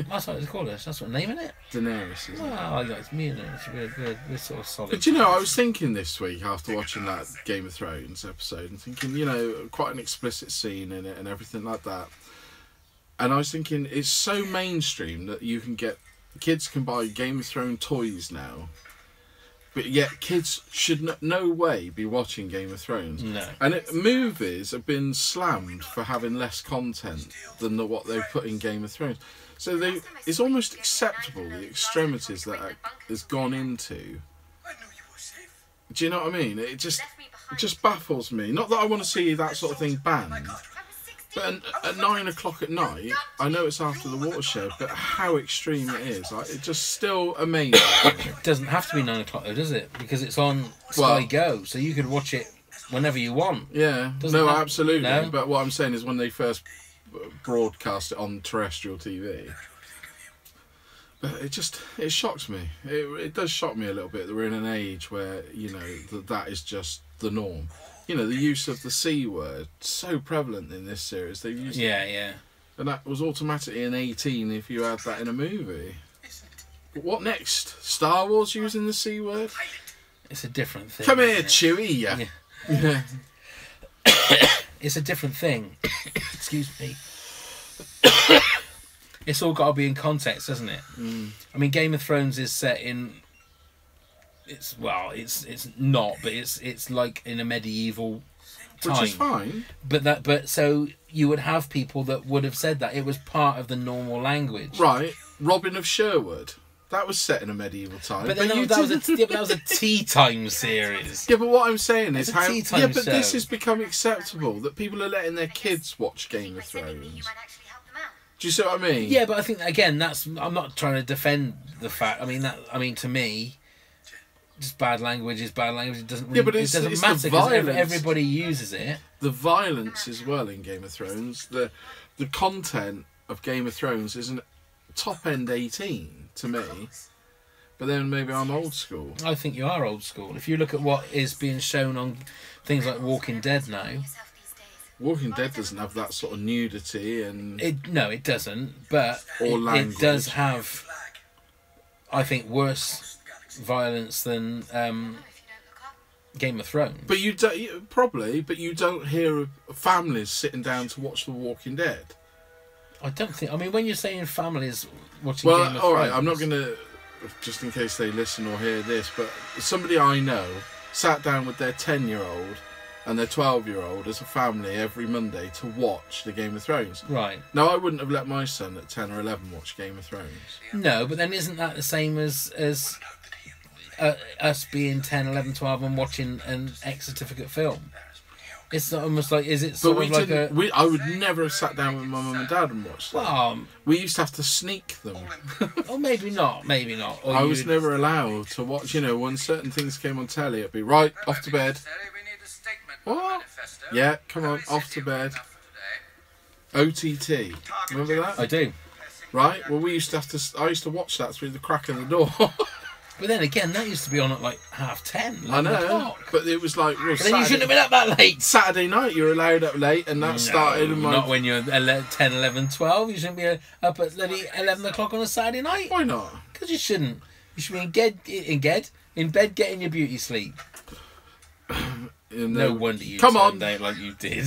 That's what it's called. That's what I'm naming it. Daenerys, isn't it? Well, it's me and it. We're sort of solid. But you know, I was thinking this week after watching that Game of Thrones episode and thinking, you know, quite an explicit scene in it and everything like that. And I was thinking, it's so mainstream that you can get kids can buy Game of Thrones toys now, but yet kids should no way be watching Game of Thrones. No. And movies have been slammed for having less content than what they've put in Game of Thrones. So it's almost acceptable the extremities that has gone into. I knew you were safe. Do you know what I mean? It just baffles me. Not that I want to see that sort of thing banned. But at 9 o'clock at night, I know it's after the watershed, but how extreme it is, it just still amazes me. It doesn't have to be 9 o'clock though, does it? Because it's on Sky Go, so you could watch it whenever you want. Yeah, Doesn't that- absolutely. no? But what I'm saying is when they first broadcast it on terrestrial TV, but it shocks me. It does shock me a little bit that we're in an age where, you know, that is just the norm. You know, the use of the C word, so prevalent in this series. They've used it. Yeah. And that was automatically an 18 if you had that in a movie. But what next? Star Wars using the C word? It's a different thing. Come here, isn't Chewie. Yeah. Yeah. It's a different thing. Excuse me. It's all got to be in context, doesn't it? I mean, Game of Thrones is set in. It's not, but it's like in a medieval time. Which is fine. But so you would have people that would have said that it was part of the normal language. Right. Robin of Sherwood. That was set in a medieval time. But then that was a tea time series. Yeah, but what I'm saying is It's a how. tea time Yeah, but show. this has become acceptable that people are letting their kids watch Game of Maybe Thrones. you might actually help them out. Do you see what I mean? Yeah, but I think again, I'm not trying to defend the fact. I mean, to me, just bad language is bad language. It doesn't. Really, Yeah, but it's it doesn't the matter because violence. everybody uses it. The violence as well in Game of Thrones. The content of Game of Thrones is an top end 18 to me. But then maybe I'm old school. I think you are old school. If you look at what is being shown on things like Walking Dead now, Yourself these days. Walking Dead doesn't have that sort of nudity and it doesn't. But Or it language. does have, I think, worse violence than If you don't look up, Game of Thrones. But you don't probably, but you don't hear of families sitting down to watch The Walking Dead. I don't think. I mean, when you're saying families watching Game Well, of all right, Thrones, I'm not going to, just in case they listen or hear this, but somebody I know sat down with their 10-year-old and their 12-year-old as a family every Monday to watch the Game of Thrones. Right. Now, I wouldn't have let my son at 10 or 11 watch Game of Thrones. No, but then isn't that the same as us being 10, 11, 12 and watching an X certificate film? It's almost like, is it But sort we of like didn't. I would never have sat down with my mum and dad and watched them. Well, We used to have to sneak them. or maybe not. Or I was you'd- never allowed to watch. You know, when certain things came on telly, it'd be right off to bed. What? Yeah, come on, off to bed. OTT. Remember that? I do. Right. Well, we used to have to. I used to watch that through the crack in the door. But then again, that used to be on at like 10:30. I 11 know, o'clock. but it was like. Well, But then you shouldn't have been up that late. Saturday night, you were allowed up late, and that started. In my... Not when you're 10, 11, 12. You shouldn't be up at 11 o'clock on a Saturday night. Why not? Because you shouldn't. You should be in bed getting your beauty sleep. No wonder you Come turned on. out like you did.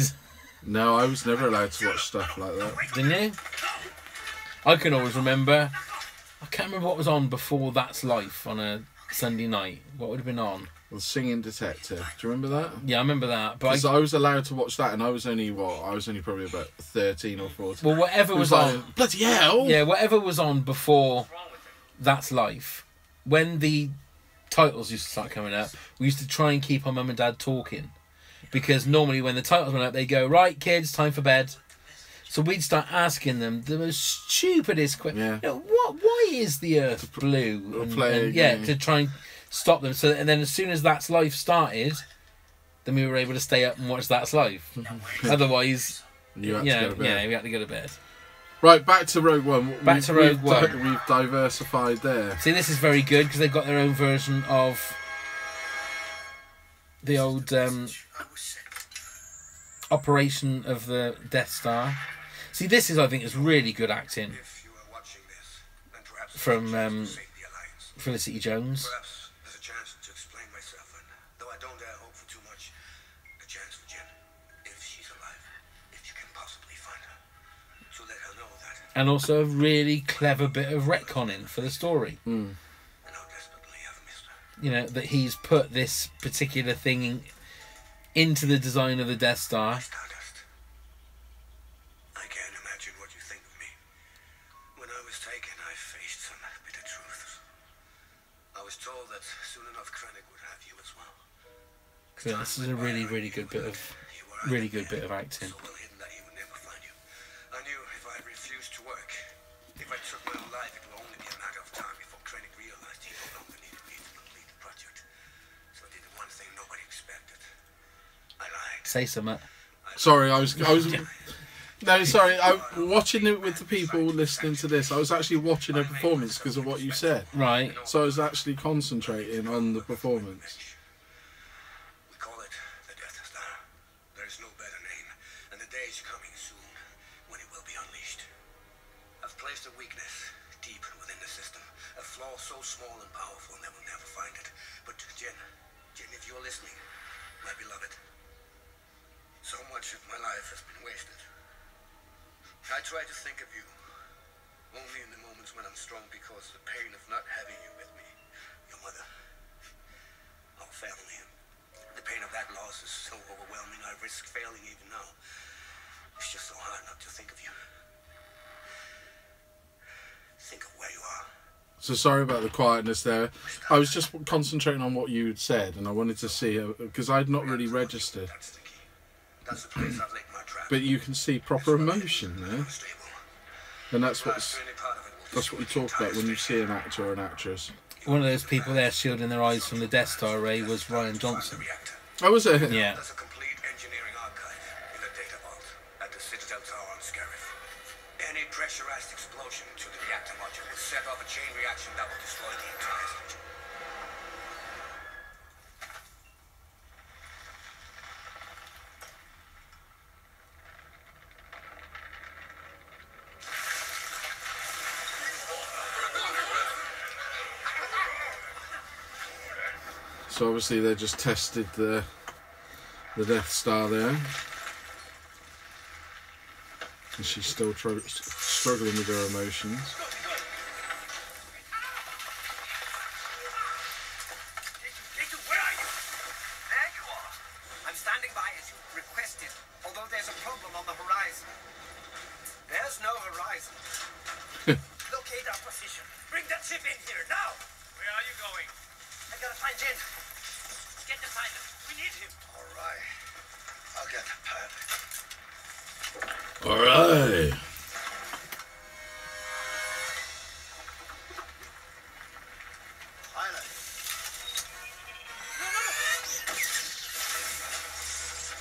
No, I was never allowed to watch stuff like that. Didn't you? I can always remember I can't remember what was on before That's Life on a Sunday night. What would have been on? The Singing Detective. Do you remember that? Yeah, I remember that. But Because I was allowed to watch that, and I was only probably about 13 or 14. well, whatever It was like, on. bloody hell! Yeah, whatever was on before That's Life. When the titles used to start coming up, we used to try and keep our mum and dad talking. Because normally when the titles went up, they go, right, kids, time for bed. So we'd start asking them the most stupidest questions. Yeah. You know, why is the Earth blue? Yeah. To try and stop them. So and then as soon as That's Life started, then we were able to stay up and watch That's Life. Otherwise, You had to go to bed. we had to go to bed. Right, back to Rogue One. Rogue One. We've diversified there. See, this is very good because they've got their own version of the old operation of the Death Star. See, this is, I think, is really good acting If you are watching this, then perhaps from save the Alliance. Felicity Jones. Perhaps there's a chance to explain myself, and though I don't dare hope for too much, a chance for Jen, if she's alive, if you can possibly find her, to let her know that And also a really clever bit of retconning for the story. and how desperately I've missed her. You know, that he's put this particular thing into the design of the Death Star. Stardust. I can't imagine what you think of me. When I was taken, I faced some bitter truths. I was told that soon enough Krennic would have you as well. Yeah, this is a really, really good bit of acting. So well hidden that he would never find you. I knew if I refused to work, if I took my own life, it would only be a matter of time before Krennic realized he no longer needed me to complete the project. So I did the one thing nobody expected. I lied. Say something. Sorry, I was. No, sorry. I'm watching it with the people listening to this. I was actually watching a performance because of what you said. Right. So I was actually concentrating on the performance. We call it the Death Star. There is no better name, and the day is coming soon when it will be unleashed. I've placed a weakness deep within the system, a flaw so small and powerful they will never find it. But Jen, if you're listening, my beloved, so much of my life has been wasted. I try to think of you only in the moments when I'm strong because the pain of not having you with me, your mother, our family, the pain of that loss is so overwhelming I risk failing even now. It's just so hard not to think of you. Think of where you are. So sorry about the quietness there. I was just concentrating on what you had said, and I wanted to see because I'd not really registered. That's the key. That's the place I've laid my trap. But you can see proper emotion there, Unstable. and that's what Any part of it will you talk about when you see an actor or an actress. One of those people there shielding their eyes from the Death Star ray was Ryan Johnson. reactor. Oh, was it? Yeah. There's a complete engineering archive in the data vault at the Citadel Tower on Scarif. Any pressurized explosion to the reactor module will set off a chain reaction that will destroy the entire system. So obviously they just tested the Death Star there, and she's still struggling with her emotions. Jacob, where are you? There you are. I'm standing by as you requested, although there's a problem on the horizon. There's no horizon. Locate our position. Bring that ship in here, now! Where are you going? I gotta find Jen. Get the pilot. We need him. All right. I'll get the pilot. All right. Pilot.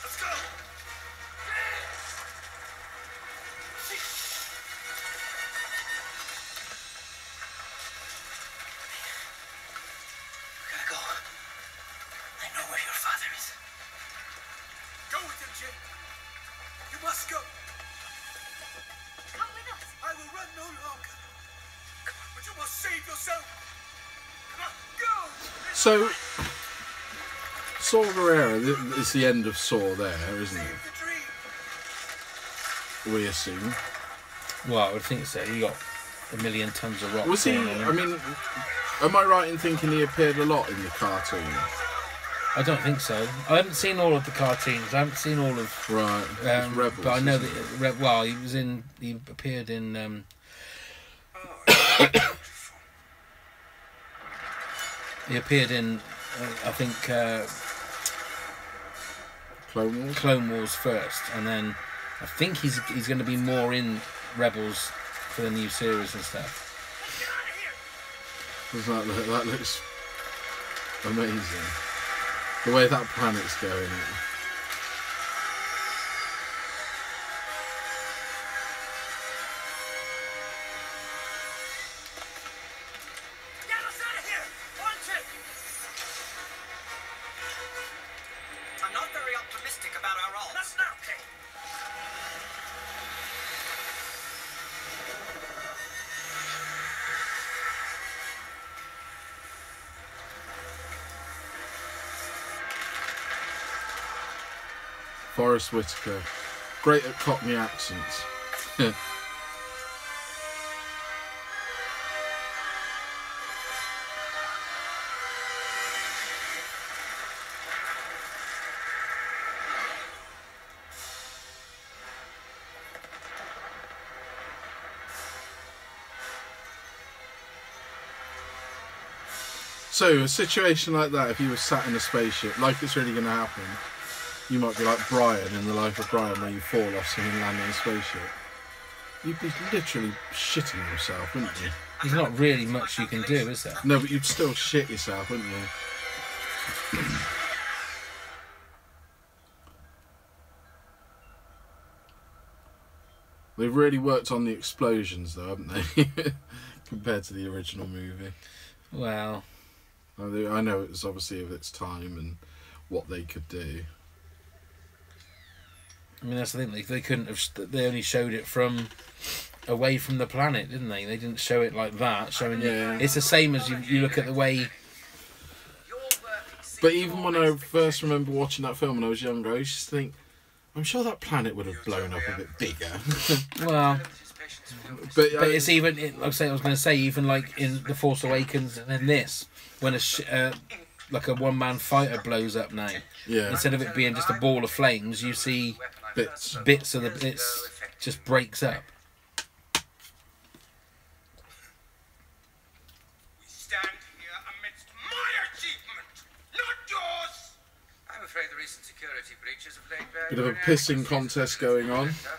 Let's go! We gotta go. I know where your father is. Go with him, Jen. You must go. Come with us. I will run no longer. But you must save yourself. Come on, go! So Saw Gerrera is the end of Saw there, isn't it? Save the dream. We assume. Well, I would think so. You got a million tons of rock. Was he? falling on him. I mean, am I right in thinking he appeared a lot in the cartoon? I don't think so. I haven't seen all of the cartoons. I haven't seen all of. Right. It's Rebels, but I know isn't it? that. Well, he was in. He appeared in. He appeared in. I think Clone Wars. Clone Wars first, and then I think he's going to be more in Rebels for the new series and stuff. Does that look? That looks amazing. The way that planet's going. Get us out of here! Wanted! I'm not very optimistic about our odds. That's not okay. Forrest Whitaker, great at Cockney accents. So, a situation like that, if you were sat in a spaceship, like it's really going to happen, you might be like Brian in The Life of Brian, where you fall off something and land in a spaceship. You'd be literally shitting yourself, wouldn't you? There's not really much you can do, is there? No, but you'd still shit yourself, wouldn't you? They've really worked on the explosions, though, haven't they? Compared to the original movie. Well, I know it was obviously of its time and what they could do. I mean, that's the thing. They couldn't have. They only showed it from away from the planet, didn't they? They didn't show it like that. Showing Yeah. it's the same as you look at the way. But even when I first remember watching that film when I was younger, I used to think, I'm sure that planet would have blown up a bit bigger. Well, but but it's even. Like I was going to say, even like in The Force Awakens and in this, when like a one-man fighter blows up now, yeah, instead of it being just a ball of flames, you see bits. bits of the bits just breaks up. We stand here amidst my achievement, not yours. I'm afraid the recent security breaches have laid bare Bit of a your pissing inadequacies contest as going on. director.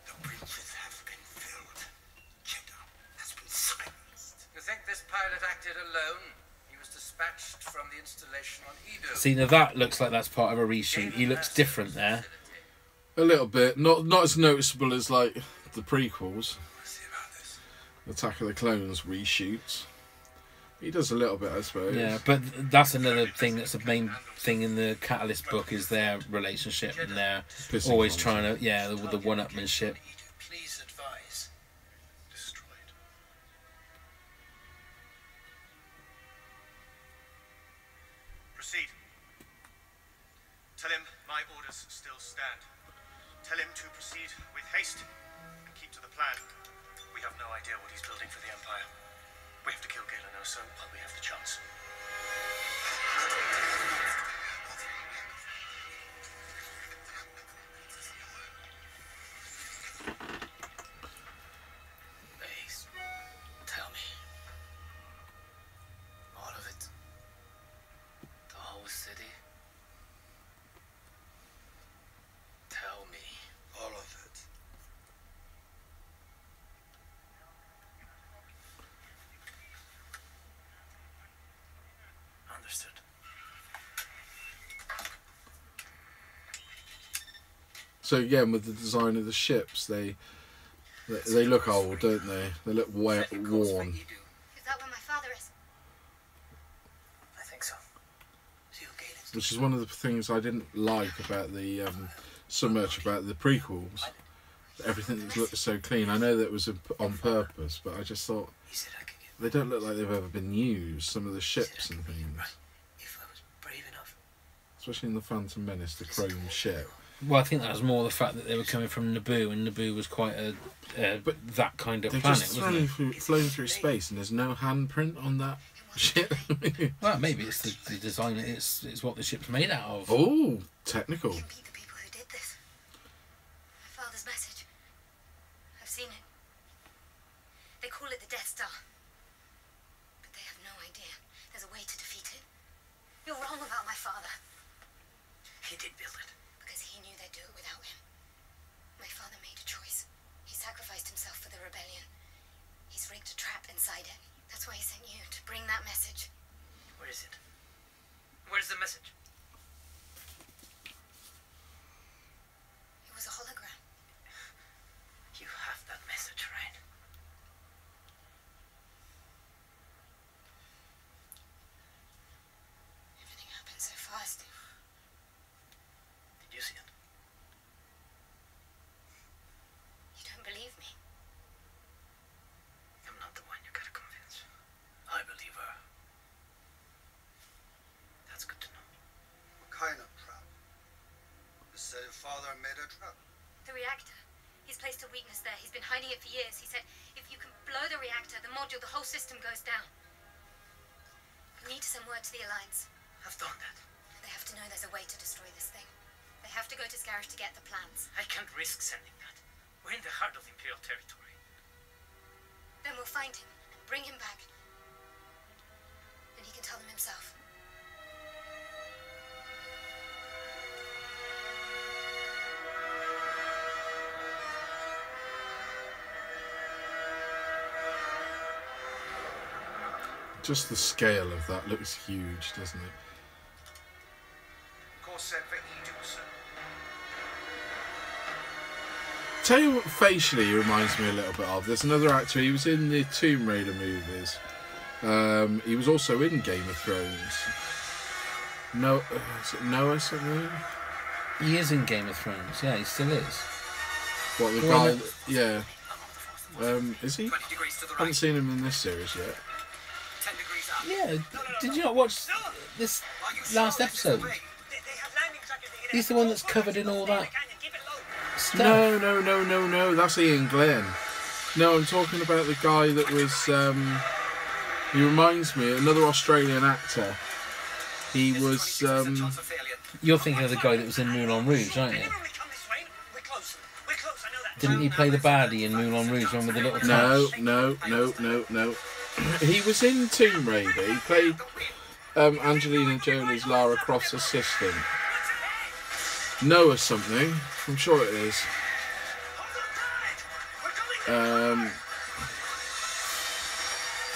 The breaches have been filled. Jeddah has been silenced. You think this pilot acted alone? He was dispatched from the installation on Edo. See, now that looks like that's part of a reshoot. He looks different there. A little bit, not as noticeable as like the prequels. Let's see about this. Attack of the Clones reshoots. He does a little bit, I suppose. Yeah, but that's another thing. That's the main thing in the Catalyst book is their relationship, and they're Pissing always contest. trying to, yeah, the one-upmanship. Please advise. Destroyed. Proceed. Tell him my orders still stand. Tell him to proceed with haste and keep to the plan. We have no idea what he's building for the Empire. We have to kill Galen Erso while we have the chance. Please, tell me. All of it? The whole city? Tell me. All of it. Understood. So again, with the design of the ships, they look old, don't they? They look worn. Is that where my father is? I think so. See you, Galen. Which is one of the things I didn't like about the so much about the prequels. Everything looked so clean. I know that it was on purpose, but I just thought He said I could get they don't look like they've ever been used. Some of the ships and things, right if I was brave enough. especially in the Phantom Menace, the chrome ship. Well, I think that was more the fact that they were coming from Naboo, and Naboo was quite a that kind of They're planet, just wasn't flown through space, and there's no handprint on that shit. it? Well, maybe it's the design. It's what the ship's made out of. Oh, technical. You meet the people who did this. My father's message. I've seen it. They call it the Death Star. But they have no idea there's a way to defeat it. You're wrong about my father. He did build it. Because he knew they'd do it without him. My father made a choice. He sacrificed himself for the rebellion. He's rigged a trap inside it. That's why he sent you, to bring that message. Where is it? Where's the message? It was a hologram. You have that message, right? Everything happened so fast. Did you see it? You don't believe me. I'm not the one you gotta convince. I believe her. That's good to know. What kind of trap? You said your father made a trap. The reactor. He's placed a weakness there. He's been hiding it for years. He said, if you can blow the reactor, the module, the whole system goes down. We need to send word to the Alliance. I've done that. They have to know there's a way to destroy this thing. They have to go to Scarish to get the plans. I can't risk sending that. We're in the heart of Imperial territory. Then we'll find him and bring him back. And he can tell them himself. Just the scale of that looks huge, doesn't it? Course set for Egypt, sir. Tell you what, facially he reminds me a little bit of. There's another actor. He was in the Tomb Raider movies. He was also in Game of Thrones. No, is it Noah something? He is in Game of Thrones. Yeah, he still is. What the Go guy? on, That, yeah. Is he? 20 degrees to the I haven't right. seen him in this series yet. 10 degrees up. Yeah. Did you not watch this last episode? They have landing trackers here. He's the one that's covered in all that Keep it low. stuff. No. That's Ian Glenn. No, I'm talking about the guy that was. He reminds me another Australian actor. He was. You're thinking of the guy that was in Moulin Rouge, aren't you? Remember we come this way? We're close. We're close. I know that. Didn't he play the baddie in Moulin Rouge, one with the little No. He was in Tomb Raider. He played Angelina Jolie's Lara Croft's assistant. Noah something. I'm sure it is.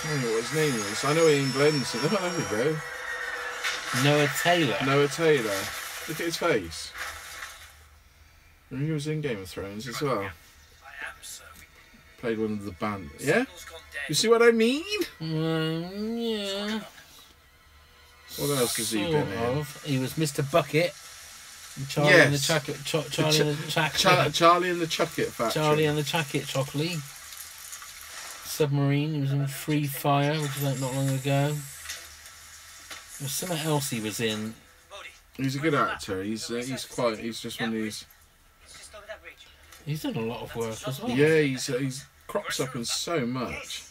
I don't know what his name is. I know Ian Glenn's. Oh, there we go. Noah Taylor. Noah Taylor. Look at his face. And he was in Game of Thrones as well. I am, sir. Played one of the band. Yeah? You see what I mean? Yeah. What else has he Sort been in? of. He was Mr. Bucket. Charlie Yes. and the Chocolate. Charlie and the Chocolate. Charlie and the Chucket Factory. Charlie and the Chocolate Chocolate. Submarine. He was in Free Fire, which was not long ago. There's something else he was in. He's a good actor. He's just one of these. It's just over that bridge. He's done a lot of work as well. Yeah, he's crops up in so much.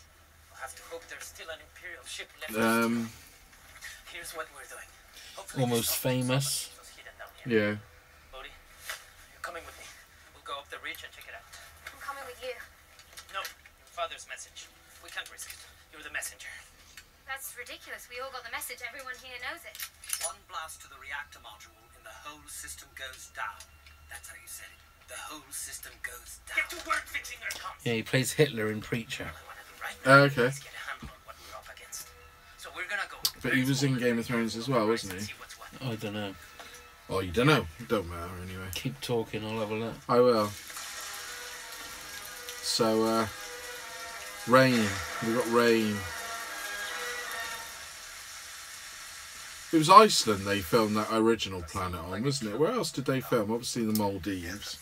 I'll have to hope there's still an Imperial ship left. Here's what we're doing. Hopefully Almost this famous. was hidden down here. Yeah. Bodhi, you're coming with me. We'll go up the ridge and check it out. I'm coming with you. No, your father's message. We can't risk it. You're the messenger. That's ridiculous. We all got the message. Everyone here knows it. One blast to the reactor module and the whole system goes down. That's how you said it. The whole system goes down. Get to work fixing their comms. Yeah, he plays Hitler in Preacher. What I want to do right now Okay. is get a handle on what we're up against. So we're gonna go. But he was in Game of Thrones as well, wasn't he? See what's what. I don't know. Oh, you don't know. It don't matter anyway. Keep talking, I'll have a look. I will. So, Rain. We got Rain. It was Iceland they filmed that original planet on, wasn't it? Where else did they film? Obviously the Maldives.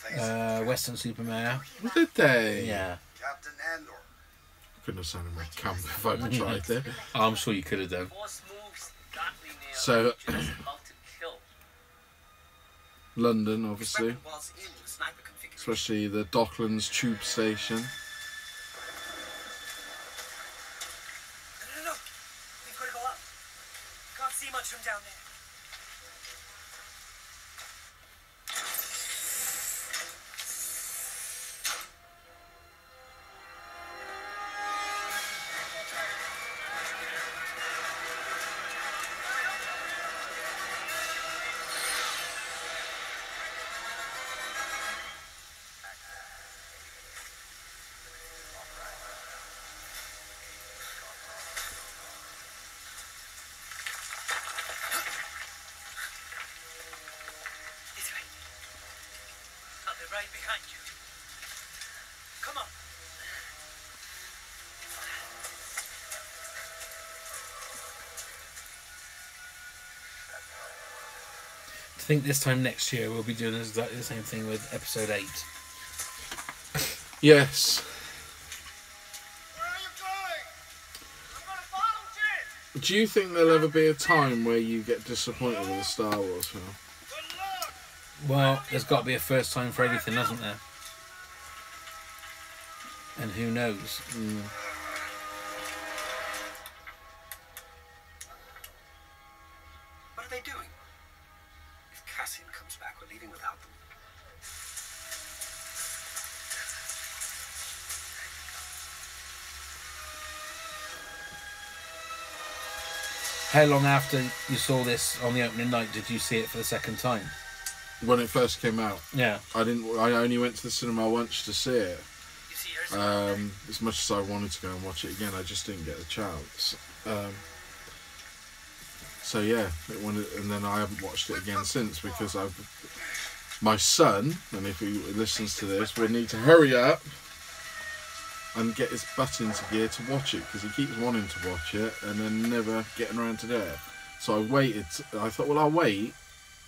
Western Supermare. Did they? Yeah. Captain Andor. Couldn't have sounded more camp if I'd tried it. Oh, I'm sure you could have done. Force moves godly near So- just about to kill. London, His obviously, weapon was in the sniper configuration. especially the Docklands tube station. No. We've got to go up. Can't see much from down there. This way. I'll be right behind you. Come on. I think this time next year we'll be doing exactly the same thing with episode 8. Yes. Where are you going? I'm gonna follow Jim. Do you think there'll ever be a time where you get disappointed with a Star Wars film? Good luck. Well, there's got to be a first time for everything, hasn't there? And who knows? What are they doing? If Cassian comes back, we're leaving without them. How long after you saw this on the opening night did you see it for the second time? When it first came out, Yeah. I only went to the cinema once to see it. You see yours? As much as I wanted to go and watch it again, I just didn't get the chance. So yeah, and then I haven't watched it again since because my son, and if he listens to this, will need to hurry up and get his butt into gear to watch it because he keeps wanting to watch it and then never getting around to do it. So I waited. I thought, well, I'll wait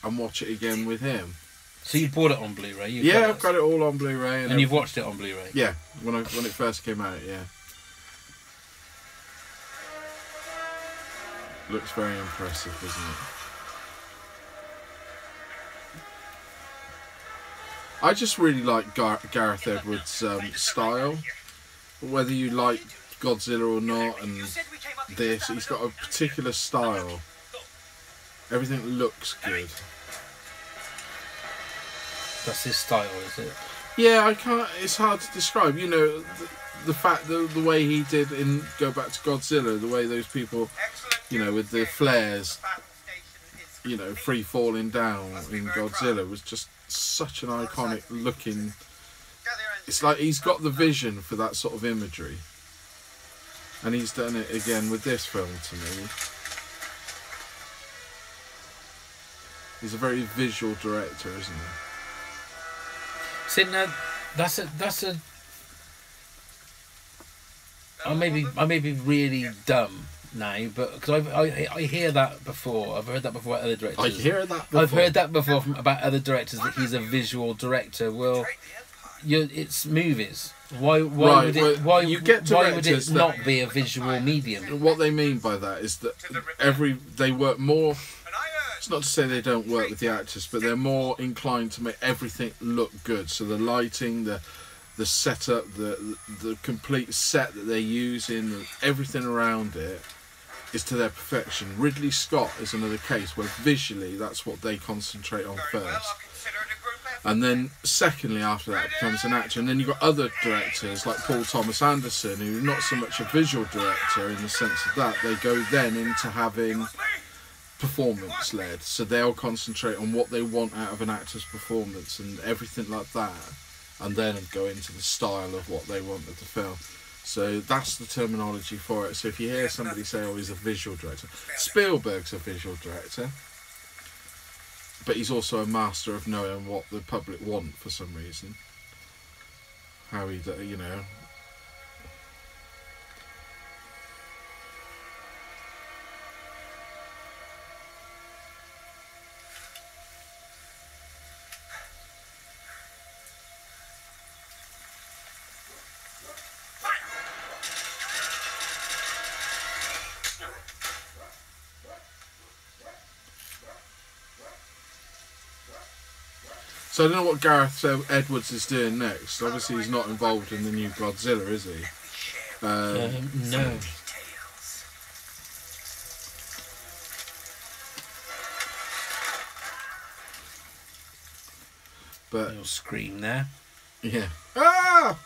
and watch it again with him. So you bought it on Blu Ray? Yeah, I've got it all on Blu Ray, And you've watched it on Blu Ray? Yeah, when it first came out, yeah. Looks very impressive, doesn't it? I just really like Gareth Edwards' style. Whether you like Godzilla or not, and this, he's got a particular style. Everything looks good. That's his style, is it? Yeah, I can't. It's hard to describe. You know, the fact the way he did in Go Back to Godzilla, the way those people, you know, with the flares, you know, free falling down in Godzilla was just such an iconic looking. It's like he's got the vision for that sort of imagery, and he's done it again with this film. To me, he's a very visual director, isn't he? See, now that's a. I may be really dumb now, but because I hear that before. I've heard that before about other directors. I hear that before. I've heard that before about other directors that he's a visual director. Well, it's movies. Why would it not be a visual medium? What they mean by that is that they work more. It's not to say they don't work with the actors, but they're more inclined to make everything look good. So the lighting, the setup, the complete set that they're using, everything around it is to their perfection. Ridley Scott is another case where visually that's what they concentrate on first. And then secondly after that becomes an actor. And then you've got other directors like Paul Thomas Anderson, who's not so much a visual director in the sense of that. They go then into having performance led, so they'll concentrate on what they want out of an actor's performance and everything like that, and then go into the style of what they want of the film. So that's the terminology for it. So if you hear somebody say, oh, he's a visual director, Spielberg's a visual director, but he's also a master of knowing what the public want for some reason. How he, you know. So I don't know what Gareth Edwards is doing next. Obviously, he's not involved in the new Godzilla, is he? No. But Little scream there. yeah. Ah!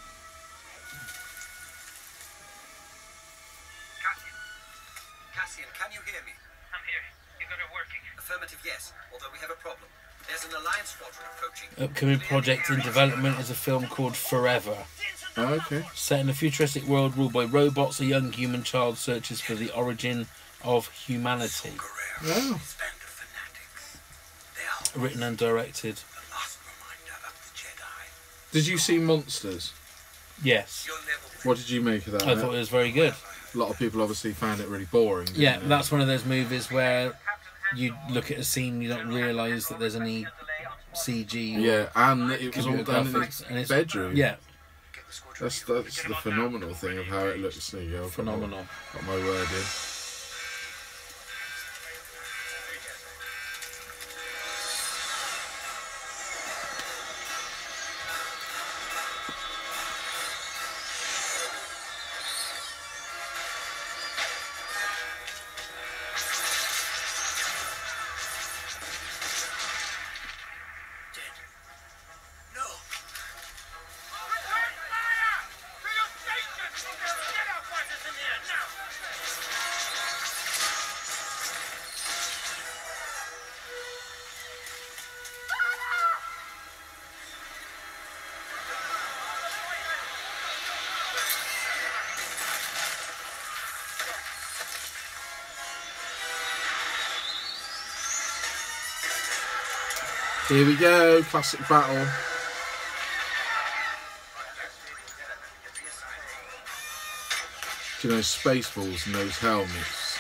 Cassian, can you hear me? I'm here. You got it working. Affirmative, yes. Although we have a problem. There's an Alliance squadron approaching. Upcoming project in development is a film called Forever. Oh, okay. Set in a futuristic world ruled by robots, a young human child searches for the origin of humanity. Oh. Band of fanatics. They are Written and directed. the last reminder of the Jedi. Did you see Monsters? Yes. You'll never win. What did you make of that? I thought it was very good. A lot of people obviously found it really boring. didn't Yeah, they? that's one of those movies where you look at a scene, you don't realise that there's any CG. Or Yeah, and it was all computer done in graphics, and his it's- bedroom. Yeah, That's the phenomenal thing of how it looks. There you go. phenomenal. Got my word in. No. Return fire! To your station! Get our fighters in the air now! Here we go, classic battle. Do you know, Spaceballs and those helmets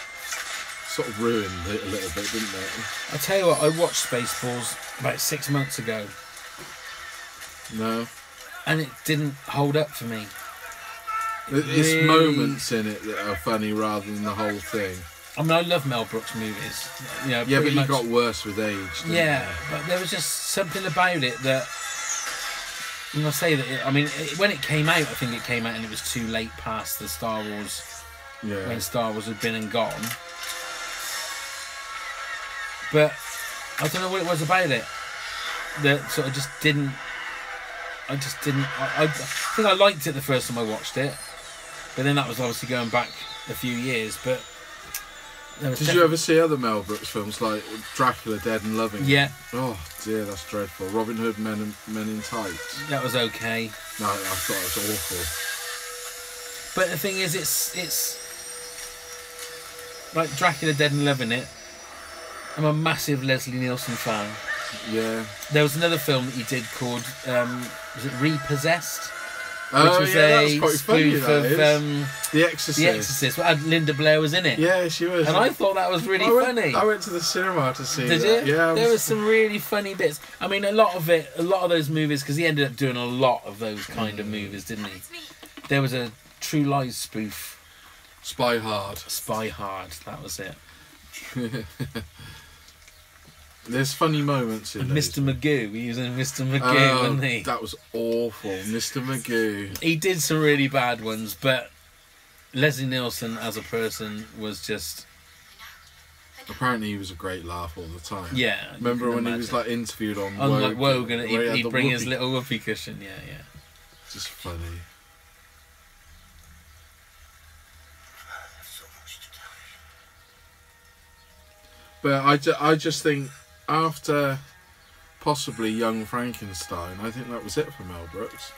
sort of ruined it a little bit, didn't they? I tell you what, I watched Spaceballs about 6 months ago, No. and it didn't hold up for me. It's Really? moments in it that are funny rather than the whole thing. I mean, I love Mel Brooks movies. You know, Yeah, but pretty he much- got worse with age. Didn't Yeah, but there was just something about it that. And I say that. When it came out, I think it came out and it was too late past the Star Wars he? Yeah. when Star Wars had been and gone. But I don't know what it was about it that sort of just didn't. I think I liked it the first time I watched it, but then that was obviously going back a few years. But there was Did you ever see other Mel Brooks films like Dracula, Dead and Loving? Yeah, Oh dear, that's dreadful. Robin Hood, Men in Tights. that was okay. No, I thought it was awful. But the thing is, it's like Dracula, Dead and Loving It. I'm a massive Leslie Nielsen fan. Yeah. There was another film that he did called was it Repossessed? Oh was yeah, that was a quite funny. spoof That of is. The Exorcist. The Exorcist. Well, Linda Blair was in it. Yeah, she was. And I thought that was really funny. I went to the cinema to see Did that. you? Yeah. There was some really funny bits. I mean, a lot of those movies, because he ended up doing a lot of those kind of movies, didn't he? It's me. There was a True Lies spoof, Spy Hard. Spy Hard. That was it. There's funny moments in And those. Mr. Magoo. He was in Mr. Magoo, Oh, wasn't he? that was awful, Mr. Magoo. He did some really bad ones, but Leslie Nielsen as a person was just Apparently, he was a great laugh all the time. yeah. Remember you can when he was imagine. like interviewed on Unlike Wogan, where he had he'd the bring his whoopee- little whoopee cushion. Yeah, yeah. Just funny. So much to tell you. But I just think after possibly Young Frankenstein, I think that was it for Mel Brooks.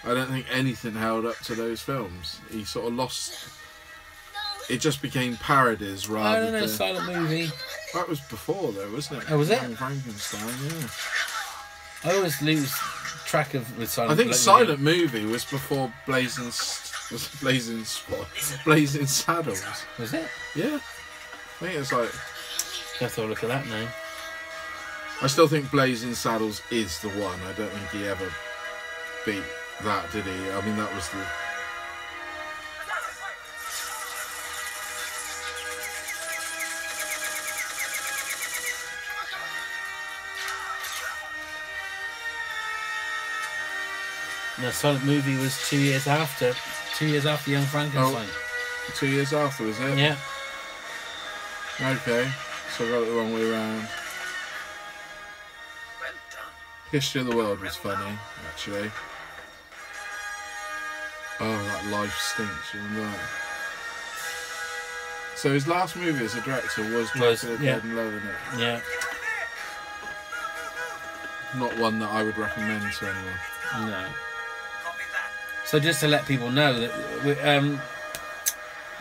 I don't think anything held up to those films. He sort of lost. It just became parodies I rather don't know, than. silent movie. That was before though, wasn't it? Oh, was it? Young Frankenstein, yeah. I always lose track of with silent. I think like, Silent Movie was before Blazing Saddles. Was it? Yeah. I think it's like. You have to have a look at that now. I still think Blazing Saddles is the one. I don't think he ever beat that, did he? I mean, that was the. And the silent movie was 2 years after. 2 years after Young Frankenstein. 2 years after, was it? Yeah. Okay, so I got it the wrong way around. Well done. History of the World was funny, actually. Oh, that Life Stinks, you remember that? So his last movie as a director was Dracula yeah. Dead and Low, isn't it? Yeah. Not one that I would recommend to anyone. No. Copy that. So just to let people know that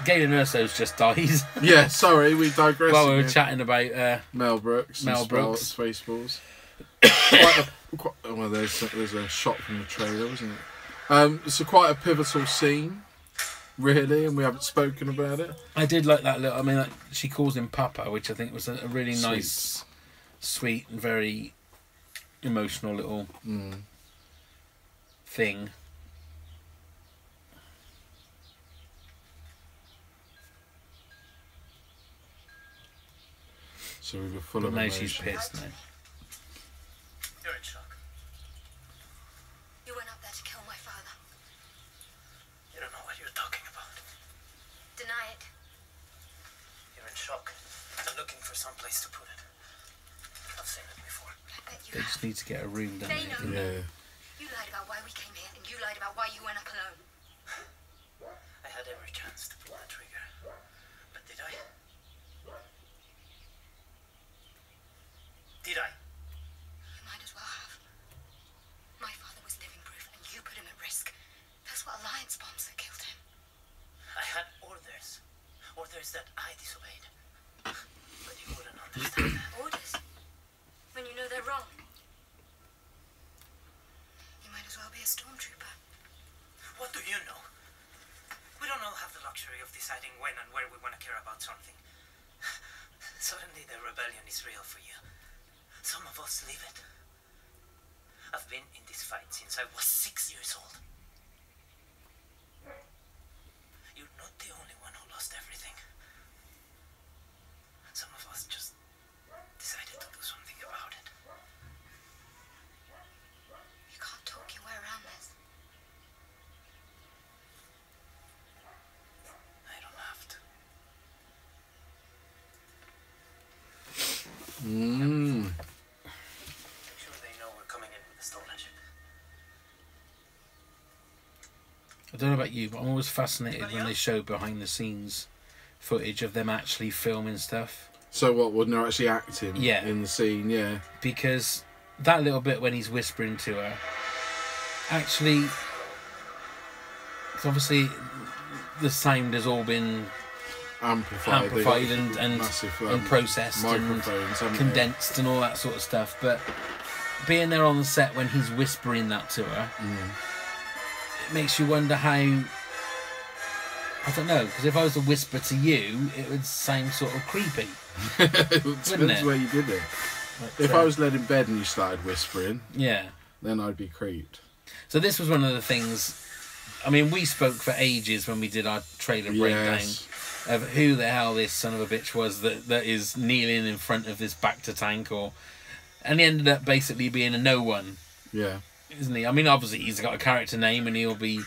Galen Urso's just died. Yeah, sorry, we digressed. While we were again. chatting about Mel Brooks. Mel and Brooks. Spaceballs. Well, there's a shot from the trailer, wasn't it? It's quite a pivotal scene, really, and we haven't spoken about it. I did like that little. I mean, she calls him Papa, which I think was a really nice, sweet, and very emotional little thing. So we were full But of now emotion. she's pissed now. You're in shock. You went up there to kill my father. You don't know what you're talking about. Deny it. You're in shock. I'm looking for some place to put it. I've seen it before. I bet you They have. just need to get a room down They there. know. Yeah. You lied about why we came here, and you lied about why you went up alone. I had every chance to pull the trigger. But did I? Did I? You might as well have. My father was living proof, and you put him at risk. That's what Alliance bombs that killed him. I had orders. Orders that I disobeyed. But you wouldn't understand that. Orders. When you know they're wrong. You might as well be a stormtrooper. What do you know? We don't all have the luxury of deciding when and where we want to care about something. Suddenly the rebellion is real for you. Some of us live it. I've been in this fight since I was 6 years old. You're not the only one who lost everything. Some of us just decided to do something about it. You can't talk your way around this. I don't have to. Make sure they know we're coming in with a stolen ship. I don't know about you, but I'm always fascinated when they show behind the scenes footage of them actually filming stuff. So what, when they're actually acting Yeah. in the scene, yeah. Because that little bit when he's whispering to her, actually, it's obviously the sound has all been Amplified and massive, processed and microphones, haven't they? condensed and all that sort of stuff. But being there on the set when he's whispering that to her, it makes you wonder how. I don't know, because if I was to whisper to you, it would sound sort of creepy. It depends it? where you did it. But, If I was led in bed and you started whispering, yeah. then I'd be creeped. So this was one of the things. I mean, we spoke for ages when we did our trailer breakdown Yes. of who the hell this son of a bitch was that is kneeling in front of this Bacta tank, and he ended up basically being a no one, Yeah. isn't he? I mean, obviously he's got a character name and he'll be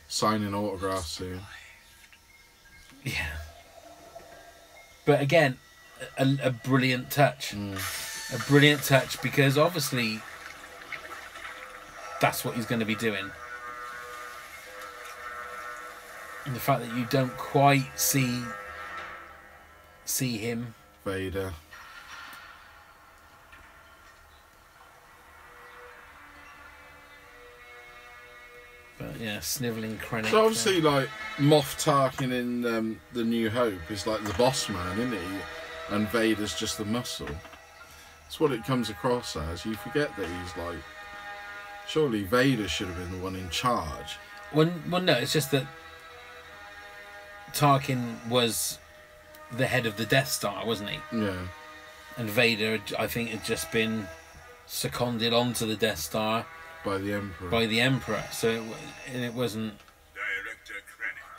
Signing autographs soon. yeah. But again, a brilliant touch, a brilliant touch because obviously that's what he's going to be doing. And the fact that you don't quite see him. Vader. But yeah, snivelling Krennic. So obviously, like, Moff Tarkin in The New Hope is like the boss man, isn't he? And Vader's just the muscle. That's what it comes across as. You forget that he's like... Surely Vader should have been the one in charge. Well, no, it's just that Tarkin was the head of the Death Star, wasn't he? Yeah. And Vader, I think, had just been seconded onto the Death Star By the Emperor. by the Emperor. So it wasn't. Director Krennic.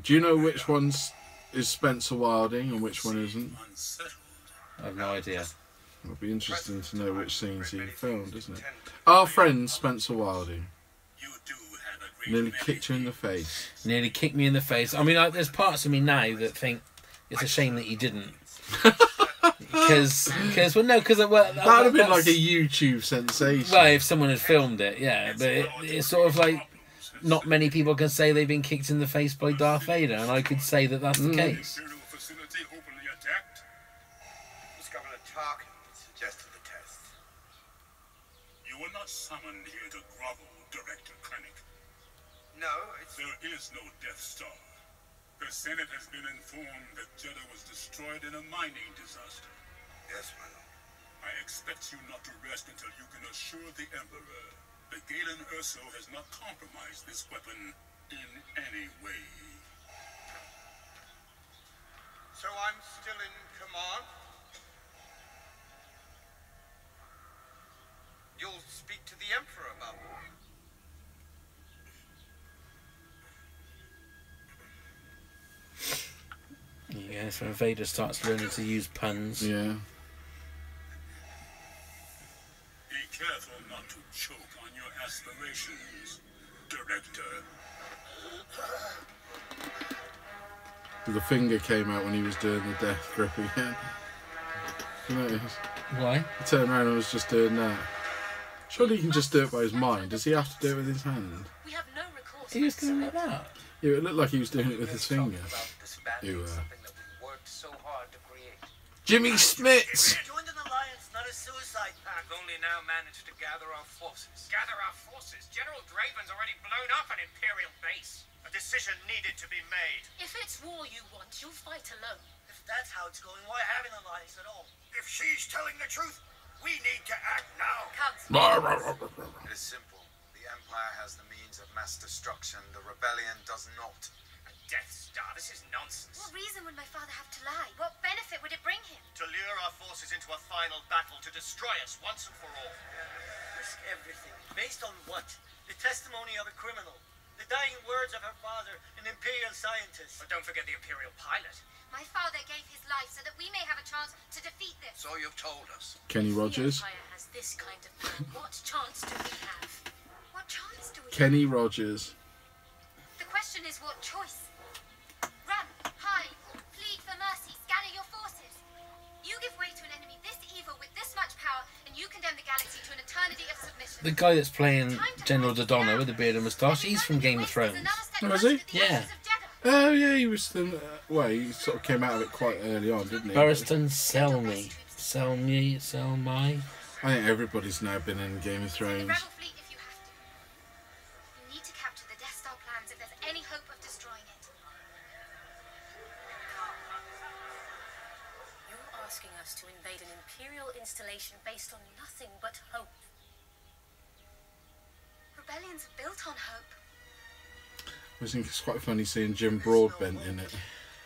Do you know which one's is Spencer Wilding and which one isn't? Unsettled. I have no idea. It'll be interesting to know which scenes he filmed, isn't it? Our friend Spencer Wilding nearly kicked you in the face. Nearly kicked me in the face. I mean, there's parts of me now that think it's a shame that he didn't. Because that would have been like a YouTube sensation. Well, if someone had filmed it, yeah. But it's sort of like not many people can say they've been kicked in the face by Darth Vader, and I could say that that's the case. Summoned here to grovel, Director Krennic. No, there is no Death Star. The Senate has been informed that Jeddah was destroyed in a mining disaster. Yes, my lord. I expect you not to rest until you can assure the Emperor that Galen Erso has not compromised this weapon in any way. So I'm still in command? You'll speak to the Emperor about it. Yeah, so when Vader starts learning to use puns. Yeah. Be careful not to choke on your aspirations, Director. The finger came out when he was doing the death grip again. You notice? Why? He turned around and was just doing that. Surely he can just do it by his mind. Does he have to do it with his hand? We have no recourse. He was doing it like that. Yeah, it looked like he was doing it with his finger. Jimmy Smits! We joined an alliance, not a suicide pact. We've only now managed to gather our forces. Gather our forces. General Draven's already blown up an Imperial base. A decision needed to be made. If it's war you want, you'll fight alone. If that's how it's going, why have an alliance at all? If she's telling the truth, we need to act now. It is simple. The Empire has the means of mass destruction. The Rebellion does not. A Death Star? This is nonsense. What reason would my father have to lie? What benefit would it bring him? To lure our forces into a final battle to destroy us once and for all. Risk everything. Based on what? The testimony of a criminal. The dying words of her father, an Imperial scientist. But don't forget the Imperial pilot. My father gave his life so that we may have a chance to defeat this. So you've told us. Kenny Rogers. The Empire has this kind of plan. What chance do we have? What chance do we Kenny Rogers. The question is what choice? Run, hide, plead for mercy, scatter your forces. You give way to an enemy this evil with this much power, and you condemn the galaxy to an eternity of submission. The guy that's playing General Dodonna with the beard and moustache, he's from Game of Thrones. Oh, is he? Yeah. Oh, yeah, he was still... well, he sort of came out of it quite early on, didn't he? Barristan Selmy. Selmy. I think everybody's now been in Game of Send the Thrones. rebel fleet if you have to. You need to capture the Death Star plans if there's any hope of destroying it. You're asking us to invade an Imperial installation based on nothing but hope. Rebellions are built on hope. I think it's quite funny seeing Jim Broadbent in it.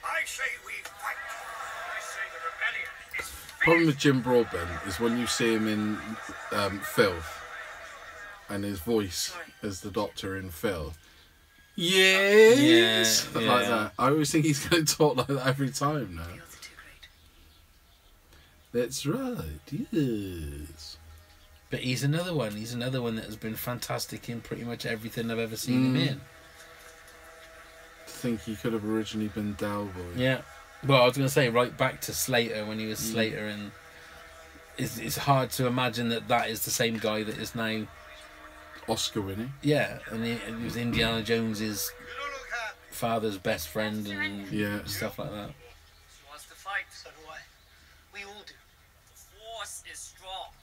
I say we fight. I say the rebellion is Problem with Jim Broadbent is when you see him in Filth and his voice as the Doctor in Filth. Yes! Yeah, Like yeah. that. I always think he's going to talk like that every time now. That's right, yes. But he's another one. He's another one that has been fantastic in pretty much everything I've ever seen him in. I think he could have originally been Dalboy. Yeah. Well, I was going to say right back to Slater when he was Slater, and it's hard to imagine that is the same guy that is now Oscar winning. Yeah, and he was Indiana Jones's father's best friend and stuff like that. She wants to fight. So do I. We all do. The Force is strong.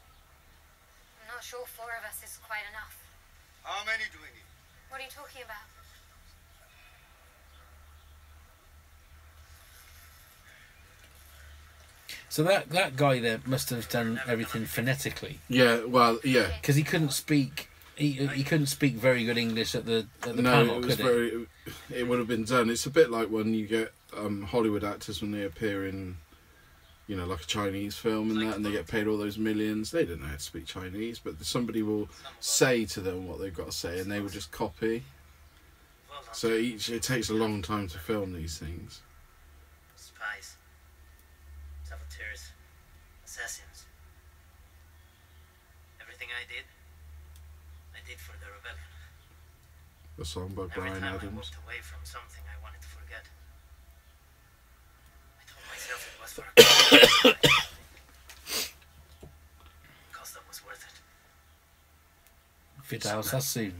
I'm not sure 4 of us is quite enough. How many do we need? What are you talking about? So that guy there must have done everything phonetically. Yeah, well, yeah. Because he couldn't speak. He couldn't speak very good English at the panel, it was could he? It would have been done. It's a bit like when you get Hollywood actors when they appear in, you know, like a Chinese film and that, and they get paid all those millions. They don't know how to speak Chinese, but somebody will say to them what they've got to say, and they will just copy. So it takes a long time to film these things. Spies. Saboteurs. Assassins. I did for the rebellion. The song by Every Bryan time I Adams. walked away from something I wanted to forget, I told myself it was for a cause. Because that was worth it. Vidal Sassoon.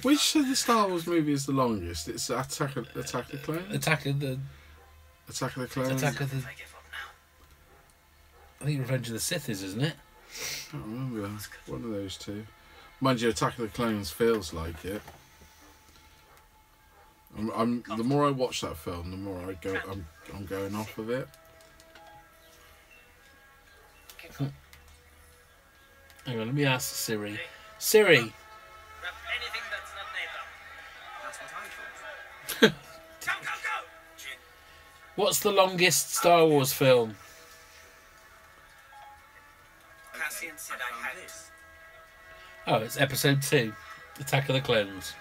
Which of the Star Wars movie is the longest? It's Attack of the Clones? Attack of the Clones? Attack of the. If I give up now, I think Revenge of the Sith is, isn't it? I can't remember. One of those two. Mind you, Attack of the Clones feels like it. The more I watch that film, the more I'm going off of it. Hang on, let me ask Siri. Siri, grab anything that's not NATO. That's what I thought. Go, go, go! what's the longest Star Wars film? Cassian said I had this. Oh, it's Episode 2, Attack of the Clones.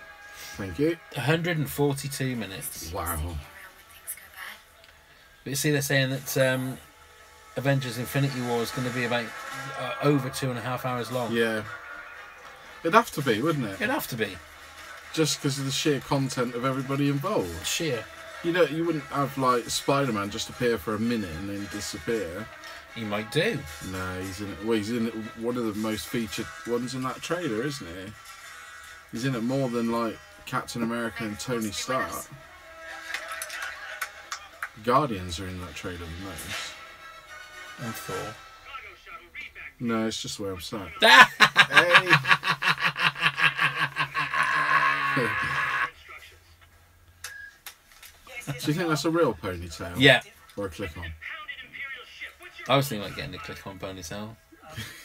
Thank you. 142 minutes. Wow. But you see, they're saying that Avengers Infinity War is going to be about over 2.5 hours long. Yeah. It'd have to be, wouldn't it? It'd have to be. Just because of the sheer content of everybody involved. Sheer. You wouldn't have like Spider-Man just appear for a minute and then disappear. He might do. No, he's in it. Well, he's in it, one of the most featured ones in that trailer, isn't he? He's in it more than like Captain America and Tony Stark. Guardians are in that trailer the most. And Thor. No, it's just where I'm sat. Hey. Do you think that's a real ponytail? Yeah. Or a click-on? I was thinking about getting a click-on ponytail.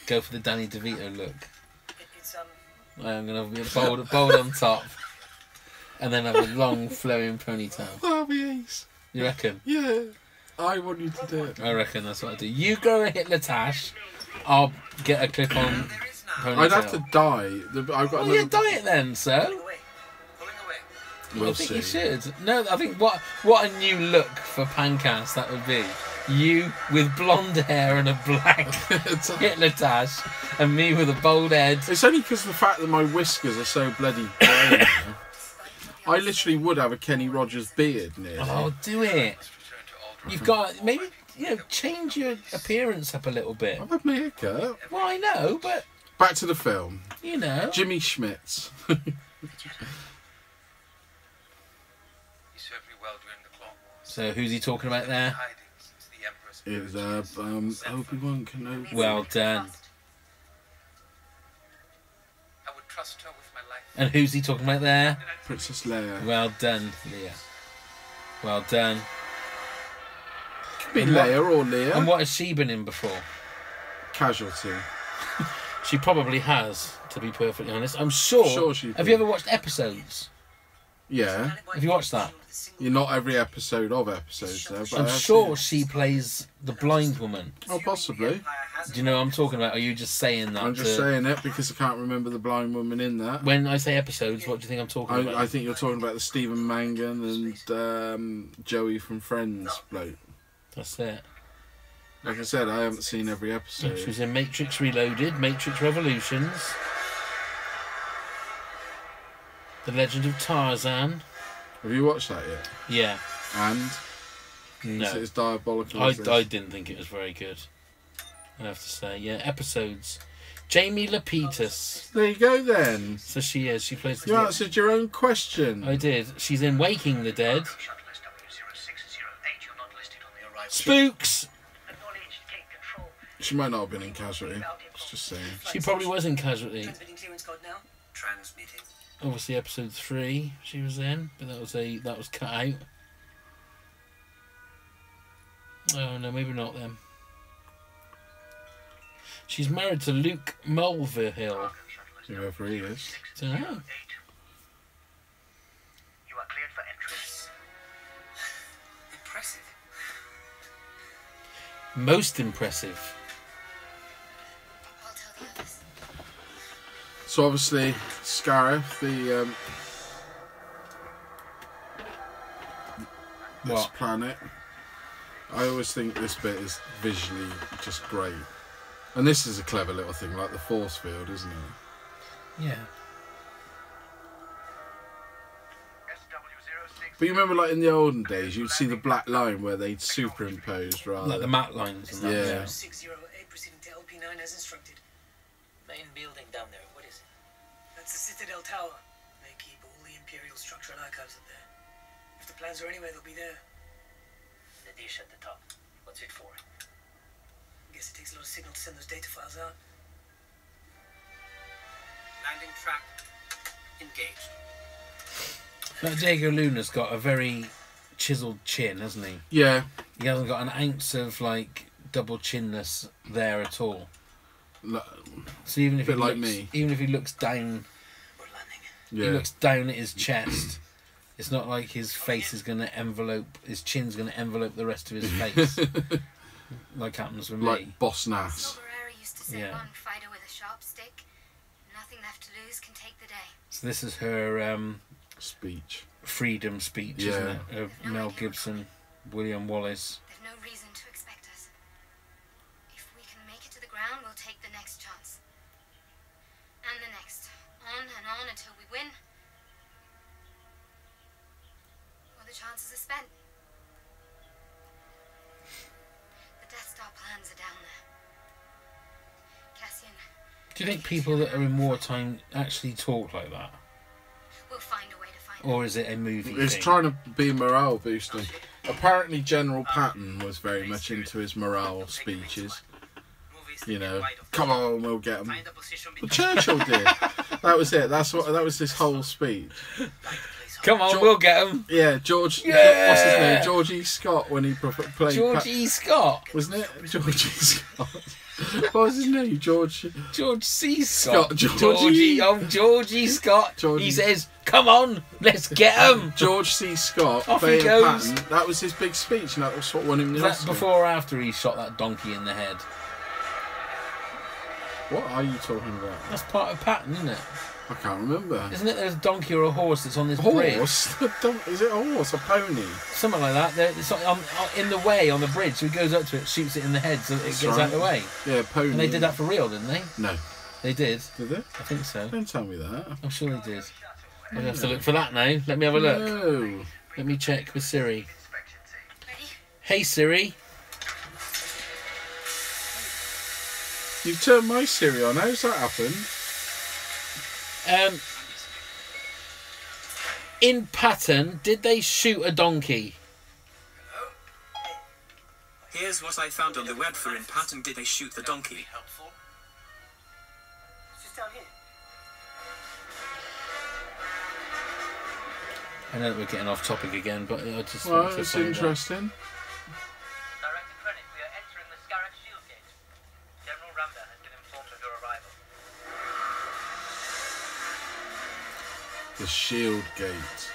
Go for the Danny DeVito look. It's I'm going to be bold on top. And then have a long flowing ponytail. That'll be ace. You reckon? Yeah. I want you to do it. I reckon that's what I do. You go and hit Latash. I'll get a clip-on ponytail. I'd have to dye. I've got Well, another... yeah, dye it then, sir. pulling away. We'll I think see. you should. No, I think what a new look for Pancast that would be. You with blonde hair and a black Hitler tash, and me with a bald head. It's only because of the fact that my whiskers are so bloody grey now. I literally would have a Kenny Rogers beard near. Oh, do it. You've got maybe change your appearance up a little bit. I've had my haircut. Well, I know, but Back to the film. you know. Jimmy Schmitz. He served me well during the Clone Wars. So who's he talking about there? Hiding since the Emperor's Is Obi-Wan Kenobi. Well done. I would trust her with my life. And who's he talking about there? Princess Leia. Well done, Leah. Well done. Could be Leia or Leia. And what has she been in before? Casualty. She probably has, to be perfectly honest. I'm sure. Sure she Have did. you ever watched episodes? Yeah. Have you watched that? You're not every episode of episodes there, but I I'm have sure seen she plays the blind woman. it. Oh, possibly. Do you know what I'm talking about? Or are you just saying that? I'm just saying it because I can't remember the blind woman in that. When I say episodes, what do you think I'm talking about? I think you're talking about the Stephen Mangan and Joey from Friends bloke. That's it. Like I said, I haven't seen every She episode. was in Matrix Reloaded, Matrix Revolutions, The Legend of Tarzan. Have you watched that yet? Yeah. And? Is it No. as diabolical I as this? didn't think it was very good. I have to say. Yeah, episodes. Jamie Lapidus. There you go then. So she is. She plays the... You answered your own question. I did. She's in Waking the Dead. Spooks! She might not have been in Casualty. Just saying. She probably was in Casualty. Transmitting clearance code now. Transmitting. Obviously, episode 3 she was in, but that was cut out. Oh no, maybe not then. She's married to Luke Mulvihill. Whoever he is. Dunno. You are cleared for entry. Impressive. Most impressive. I'll tell the others. So obviously, Scarif, the this What? planet. I always think this bit is visually just great. And this is a clever little thing, like the force field, isn't it? Yeah. But you remember, like in the olden days, you'd see the black line where they'd superimposed rather. Like the matte lines and that. Yeah. 608 proceeding to LP9 as instructed. Main building down there, what is it? That's the Citadel Tower. They keep all the Imperial structural archives up there. If the plans are anywhere, they'll be there. The dish at the top. What's it for? I guess it takes a lot of signal to send those data files out. Landing track engaged. But Diego Luna's got a very chiselled chin, hasn't he? Yeah. He hasn't got an ounce of like double chinness there at all. So even if Bit he like looks, me. even if he looks down, Yeah. he looks down at his chest. It's not like his face is going to his chin's going to envelope the rest of his face, like happens with me. Like Boss Nass. Silverera used to say, Yeah. one fighter with a sharp stick. Nothing left to lose can take the day. So this is her Speech. freedom speech, Yeah. isn't it? Of Mel Gibson, William Wallace. They've no reason to expect us. If we can make it to the ground, we'll take the next chance. And the next. On and on until we win. Or the chances are spent. The Death Star plans are down there. Cassian, Do you think people that are in wartime actually talk like that? we'll find a way to find Or is it a movie It's thing? trying to be morale boosting. Apparently General Patton was very much into his morale speeches. You know, come on, we'll get them. Well, Churchill did. That was it. That was his whole speech. Come on, we'll get them. Yeah, George. Yeah! What's his name? George E. Scott when he played. George E. Scott. Wasn't it? George E. Scott. What was his name? George C. Scott. George E. George E. Scott. George He E. says, "Come on, let's get them." George C. Scott. Off he playing goes. Patton. That was his big speech, and that was what won him the Is that Oscar. before or after he shot that donkey in the head? What are you talking about? That's part of Patton, isn't it? I can't remember. Isn't it? There's a donkey or a horse that's on this bridge. Horse? Is it a horse? A pony? Something like that. It's in the way on the bridge, so he goes up to it, shoots it in the head, so it That's gets right. out of the way. Yeah, pony. And they did that for real, didn't they? No. They did. Did they? I think so. Don't tell me that. I'm sure they did. I'll have to look for that now. Let me have a look. No. Let me check with Siri. Hey Siri. You've turned my Siri on. How's that happened? In Patton, did they shoot a donkey? Here's what I found on the web for In Patton. Did they shoot the donkey? It's just down here. I know that we're getting off topic again, but I just Well, wanted to that's find out. interesting. Director Krennic, we are entering the Scarab Shield Gate. General Ramda has been informed of your arrival. The Shield Gate.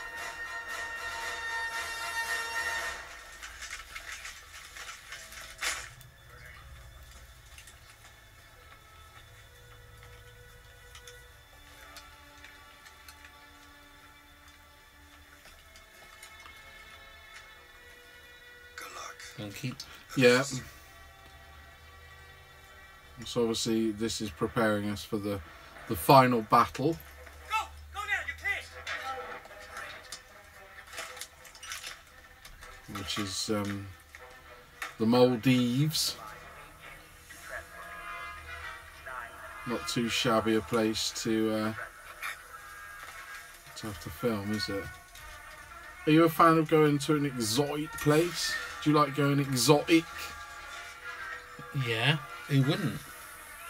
Donkey. Yeah. So obviously this is preparing us for the final battle. Go! Go now, you're clear! Which is the Maldives. Not too shabby a place to have to film, is it? Are you a fan of going to an exotic place? Do you like going exotic? Yeah, who wouldn't?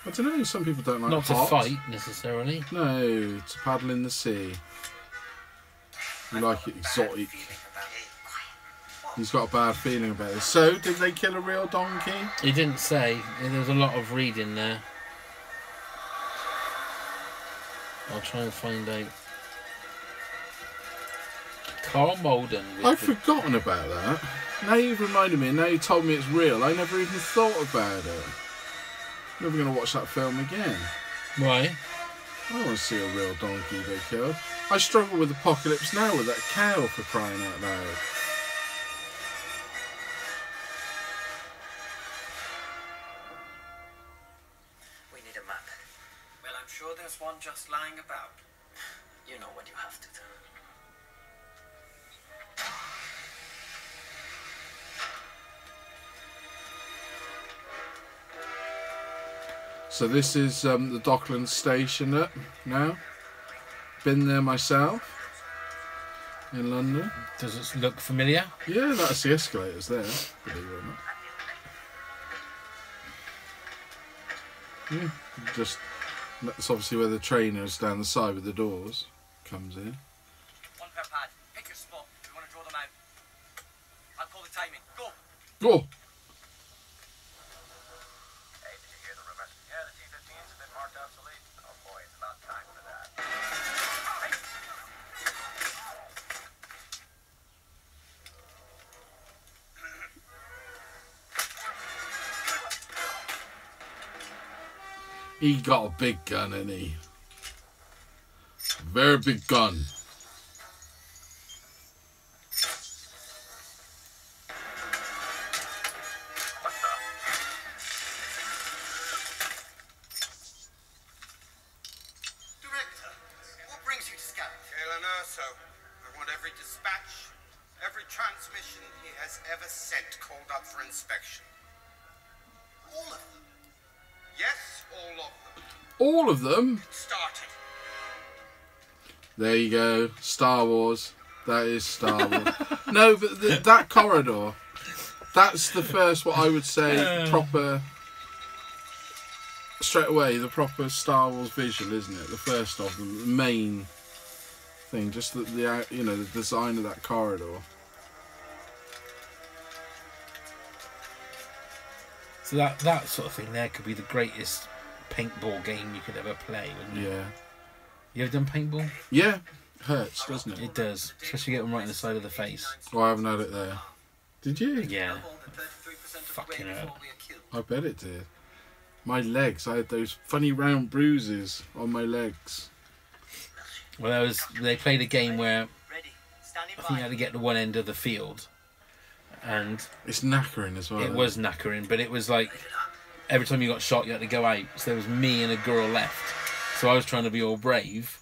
I don't know, some people don't like Not to hot. fight, necessarily. No, to paddle in the sea. You like it exotic. He's got a bad feeling about it. So, did they kill a real donkey? He didn't say. There's a lot of reading there. I'll try and find out. Carl Malden. I've forgotten about that. Now you've reminded me, and now you told me it's real. I never even thought about it. Never going to watch that film again. Why? I don't want to see a real donkey they killed. I struggle with Apocalypse Now with that cow, for crying out loud. sure there's one just lying about? You know what you have to do. So this is the Docklands station now. Been there myself in London. Does it look familiar? Yeah, that's the escalators there, believe it or not. Yeah, just that's obviously where the trainers down the side with the doors comes in. One per pad. Pick your spot. We want to draw them out. I'll call the timing. Go! Go! Hey, did you hear the rumors? Yeah, the T-15s have been marked obsolete. Oh boy, it's about time for that. He got a big gun, ain't he? Very big gun. Director, what brings you to Scarif? Kalen Urso, I want every dispatch, every transmission he has ever sent called up for inspection. All of them? Yes, all of them. All of them? Started. There you go. Star Wars. That is Star Wars. No, but that corridor, that's the first, what I would say, proper, straight away, the proper Star Wars visual, isn't it? The first of them, the main thing, just the you know, the design of that corridor. So that sort of thing there could be the greatest paintball game you could ever play, wouldn't it? Yeah. You ever done paintball? Yeah. Hurts, doesn't it? It does. Especially get them right in the side of the face. Oh, I haven't had it there. Did you? Yeah. Fucking hurt. I bet it did. My legs, I had those funny round bruises on my legs. Well, they played a game where I think you had to get to one end of the field, and it's knackering as well. It was knackering, but it was like every time you got shot, you had to go out. So there was me and a girl left. So I was trying to be all brave,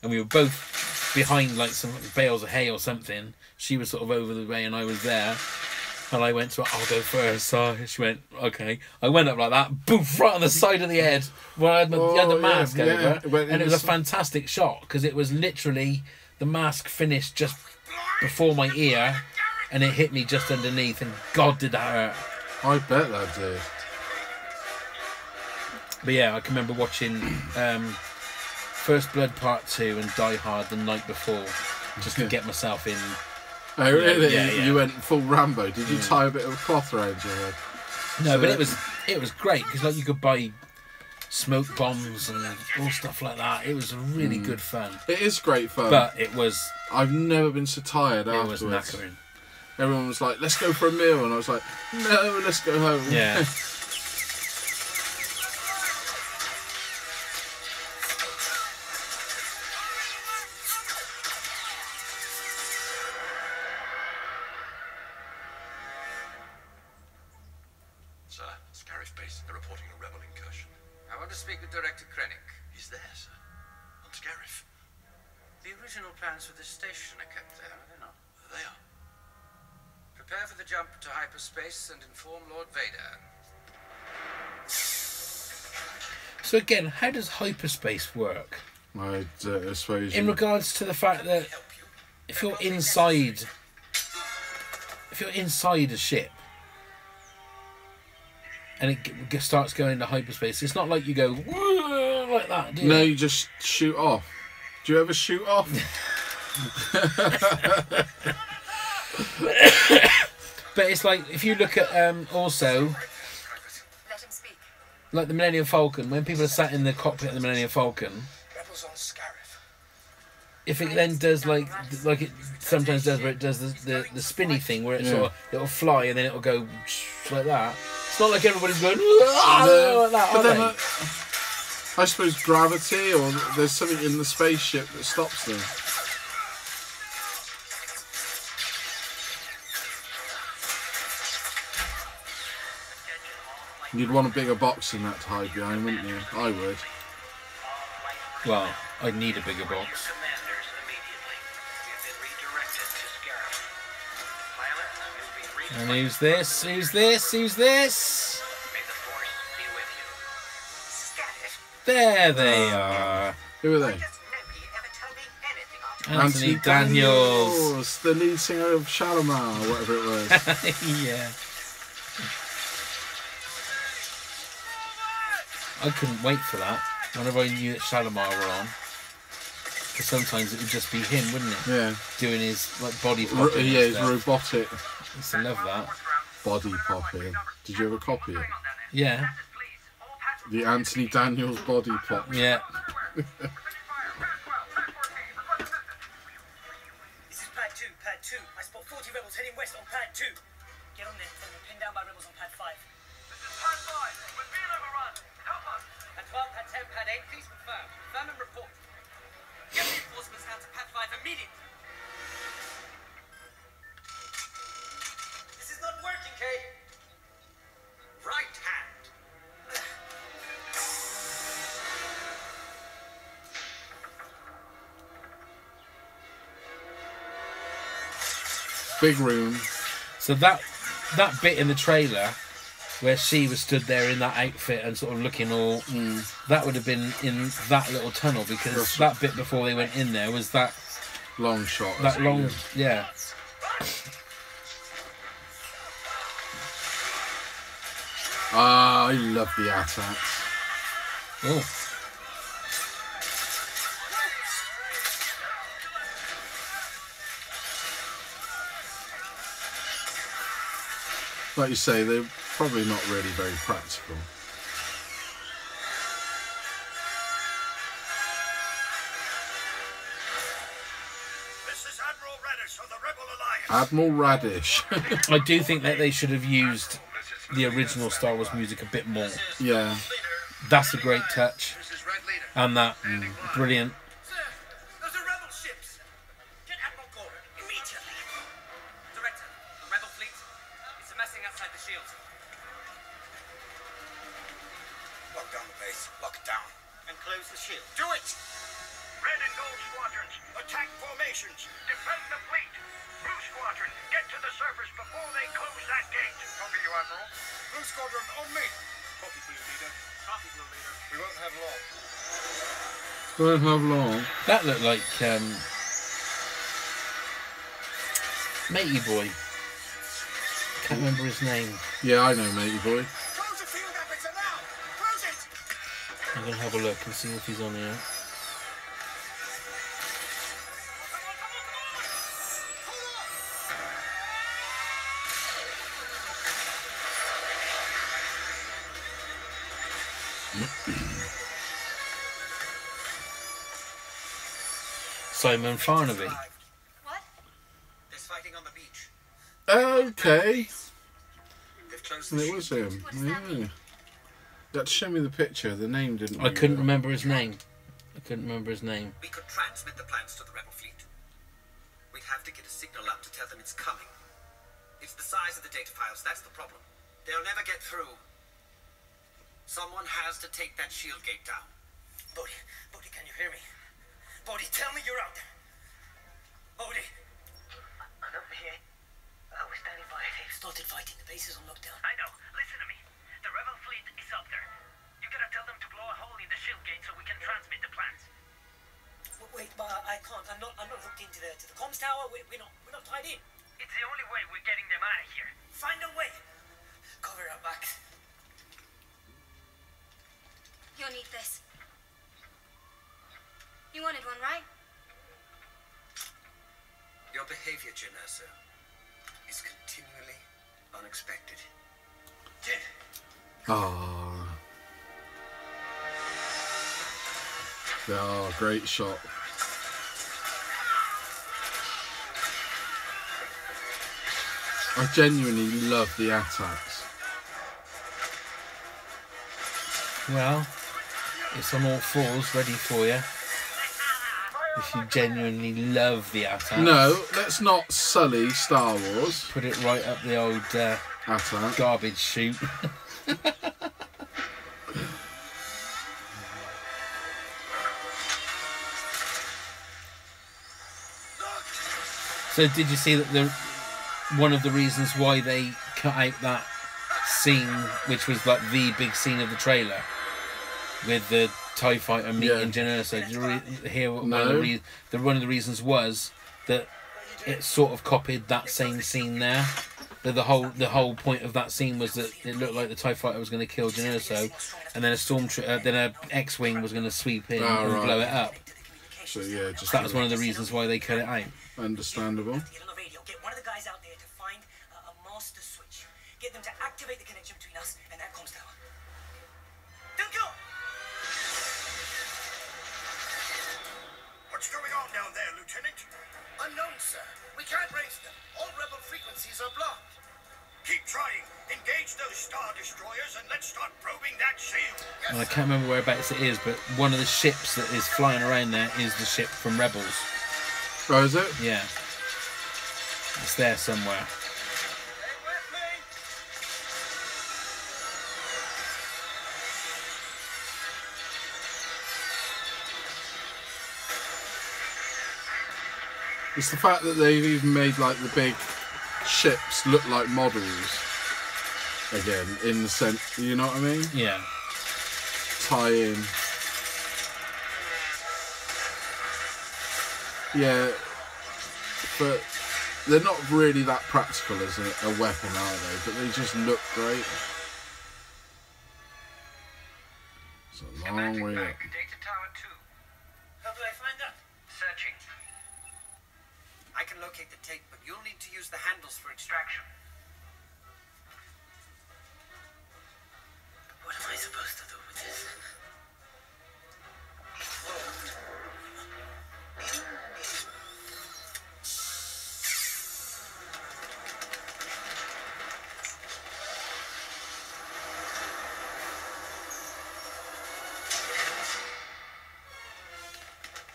and we were both behind like some bales of hay or something. She was sort of over the way, and I was there. And I went to her, I'll go first. So she went, okay. I went up like that, boom, right on the side of the head, where I had the mask over. And it was a fantastic shot, because it was literally, the mask finished just before my ear, and it hit me just underneath, and God, did that hurt. I bet that did. But yeah, I can remember watching First Blood Part 2 and Die Hard the night before, just to get myself in. Oh really? Yeah. You went full Rambo. Did you tie a bit of cloth around your head? No, but it was great, because like you could buy smoke bombs and all stuff like that. It was really good fun. It is great fun. But it was. I've never been so tired afterwards. It was knackering. Everyone was like, "Let's go for a meal," and I was like, "No, let's go home." Yeah. Sir, Scarif Base, they're reporting a rebel incursion. I want to speak with Director Krennic. He's there, sir. On Scarif. The original plans for this station are kept there, are they not? They are. Prepare for the jump to hyperspace and inform Lord Vader. So again, how does hyperspace work? I suppose. In regards to the fact that if you're inside a ship and it starts going into hyperspace, it's not like you go like that, do you? No, you just shoot off. Do you ever shoot off? But it's like, if you look at also like the Millennium Falcon, when people are sat in the cockpit of the Millennium Falcon, Rebels on Scarif. if it then does like it sometimes does, where it does the spinny thing where it sort of, it'll fly and then it'll go like that. It's not like everybody's going like that, but are then they? I suppose gravity, or there's something in the spaceship that stops them. You'd want a bigger box than that to hide behind, wouldn't you? I would. Well, I'd need a bigger box. And who's this? Who's this? Who's this? There they are. Who are they? Anthony Daniels. The lead singer of Shalimar, or whatever it was. Yeah. I couldn't wait for that. Whenever I knew that Shalimar were on. Because sometimes it would just be him, wouldn't it? Yeah. Doing his like body popping. Yeah, his robotic. I used to love that. Body popping. Did you ever copy it? Yeah. The Anthony Daniels body pop. Yeah. This is pad 2, pad 2. I spot 40 rebels heading west on pad 2. Get on there, tell them pinned down by rebels on pad 5. This is pad 5. We're being overrun. Help us. Pad 12, pad 10, pad 8, please confirm. Confirm and report. Get reinforcements down to pad 5 immediately. This is not working, Kay. Right hand. Big room. So that bit in the trailer where she was stood there in that outfit and sort of looking all that would have been in that little tunnel, because that bit before they went in there was that long shot. That long, yeah. Ah, I love the attacks. Oh. Like you say, they're probably not really very practical. This is Admiral Radish of the Rebel Alliance. Admiral Radish. I do think that they should have used the original Star Wars music a bit more. Yeah. That's a great touch. And that brilliant. Those are rebel ships. Get Admiral Gordon immediately. Director, the rebel fleet is amassing outside the shield. Lock down the base. Lock it down. And close the shield. Do it! Red and gold squadrons, attack formations. Defend the fleet. Blue squadron, get to the surface before they close that gate. Copy you, Admiral. Blue squadron on me. Copy, Blue Leader. Copy, Blue Leader. We won't have long. Won't have long. That looked like Matey Boy. Can't remember his name. Yeah, I know, Matey Boy. Close the field aperture now. Close it. I'm gonna have a look and see if he's on here. Simon Farnaby. What? There's fighting on the beach. Okay. They've closed And the it was him. Yeah. You had to show me the picture. The name didn't. I couldn't remember his name. I couldn't remember his name. We could transmit the plans to the rebel fleet. We'd have to get a signal up to tell them it's coming. It's the size of the data files, that's the problem. They'll never get through. Someone has to take that shield gate down. Bodhi, can you hear me? Bodhi, tell me you're out there. Bodhi. I'm over here. We're standing by. They've started fighting. The base is on lockdown. I know. Listen to me. The rebel fleet is up there. You gotta tell them to blow a hole in the shield gate so we can transmit the plans. Wait, but I can't. I'm not hooked into the comms tower. We're not tied in. It's the only way we're getting them out of here. Find a way. Cover our backs. You'll need this. You wanted one, right? Your behavior, Janessa, is continually unexpected. Jin. Ah. Oh, great shot. I genuinely love the attacks. Well, it's on all fours, ready for you. If you genuinely love the attack. No, let's not sully Star Wars. Put it right up the old Attack. garbage chute. So did you see that one of the reasons why they cut out that scene, which was like the big scene of the trailer, with the TIE fighter meeting Jyn Erso? Did you hear what one of the reasons was that it sort of copied that same scene there? That the whole point of that scene was that it looked like the TIE fighter was going to kill Jyn Erso, and then then a X-wing was going to sweep in and blow it up. So yeah, just that was one of the reasons why they cut it out. Understandable. Get on the radio. Get one of the guys out there to find a master switch. Get them to activate the connection between us and that comms tower. Don't go. What's going on down there, Lieutenant? Unknown, sir. We can't raise them. All rebel frequencies are blocked. Keep trying. Engage those Star Destroyers and let's start probing that shield. And I can't remember whereabouts it is, but one of the ships that is flying around there is the ship from Rebels. Oh, is it? Yeah. It's there somewhere. It's the fact that they've even made like the big ships look like models again, in the sense, you know what I mean? Yeah. Tie in. Yeah, but they're not really that practical as a weapon, are they? But they just look great. It's a long way up. Data Tower 2. How do I find that? Searching. I can locate the tape, but you'll need to use the handles for extraction. What am I supposed to do with this?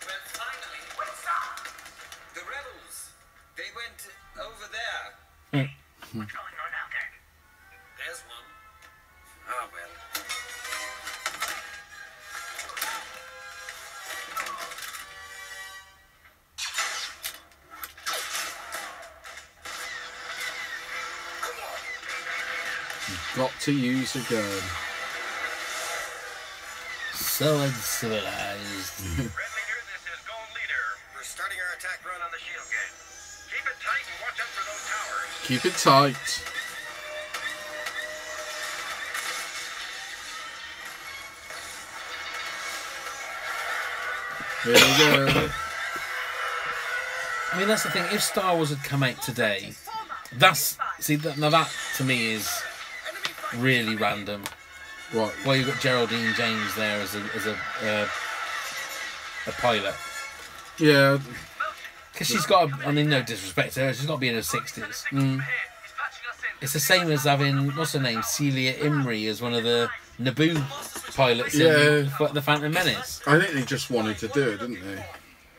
Well, finally. What's up? The rebels. They went over there. What's going on out there? There's one. Ah, well. You've got to use a gun. So uncivilized. Red Leader, this is Gold Leader. We're starting our attack run on the shield gate. Keep it tight and watch out for those towers. Keep it tight. Here we go. I mean, that's the thing. If Star Wars had come out today, now that to me is really random. What? Well, you've got Geraldine James there as a pilot. Yeah. Because she's got, I mean, no disrespect to her, she's got to be in her 60s. It's the same as having, what's her name, Celia Imrie as one of the Naboo pilots in The Phantom Menace. I think they just wanted to do it, didn't they?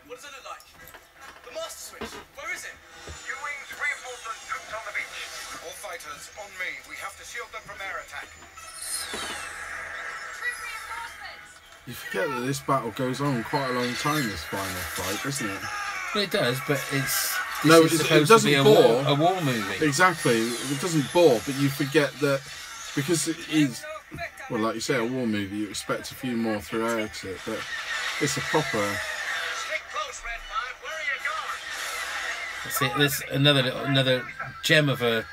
What does it look like? The master switch. Where is it? U-Wings, reinforcements, troops on the beach. All fighters, on me. We have to shield them from air attack. You forget that this battle goes on quite a long time, this final fight, doesn't it? Well, it does, but it's it doesn't be bore. a war movie. Exactly, it doesn't bore, but you forget that because it is, well, like you say, a war movie, you expect a few more throughout it, but it's a proper... Stick close, Red 5. Where are you going? That's it. There's another gem of a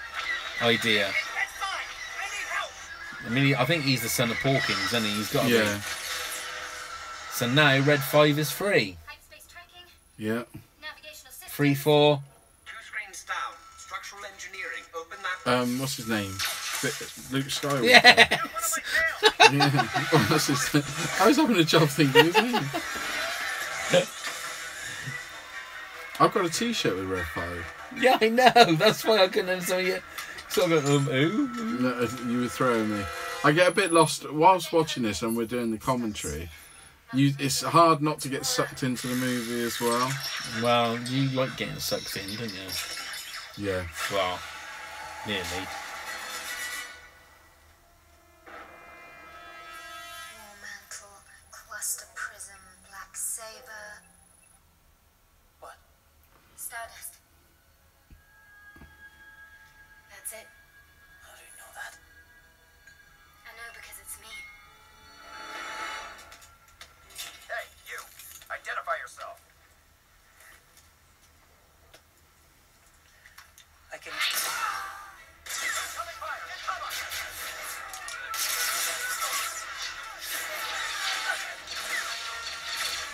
idea. That's fine. I need help. I mean, I think he's the son of Porkins, isn't he? He's got to Yeah. be. So now Red 5 is free. Hyperspace tracking, Yeah. navigational system. 3-4. 2 screens down. Structural engineering. Open that. What's his name? Luke Skywalker. Yes! Yeah. Oh, that's his name. I was having a job thinking, isn't he? I've got a T-shirt with Red 5. Yeah, I know. That's why I couldn't understand you. So I go, ooh. No, you were throwing me. I get a bit lost whilst watching this and we're doing the commentary. It's hard not to get sucked into the movie as well. Well, you like getting sucked in, don't you? Yeah. Well, nearly. War mantle, cluster prism, black saber. What? Stardust.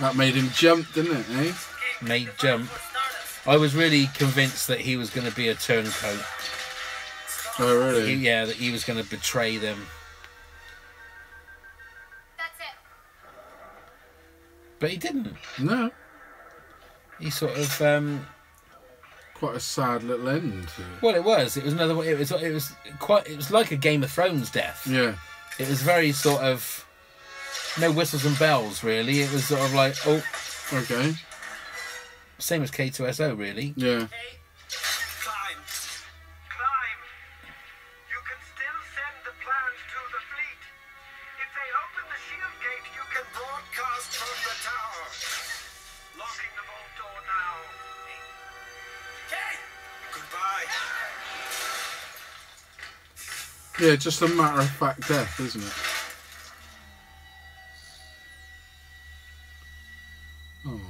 That made him jump, didn't it, eh? Made jump. I was really convinced that he was going to be a turncoat. Oh, really? Yeah, that he was going to betray them. That's it. But he didn't. No. He sort of... Quite a sad little end to it. Well, it was. It was another one. It was like a Game of Thrones death. Yeah. It was very sort of... No whistles and bells, really. It was sort of like, oh... Okay. Same as K2SO, really. Yeah. Climb. Climb. You can still send the plans to the fleet. If they open the shield gate, you can broadcast from the tower. Locking the vault door now. Okay. Goodbye. Yeah, just a matter-of-fact death, isn't it? Oh.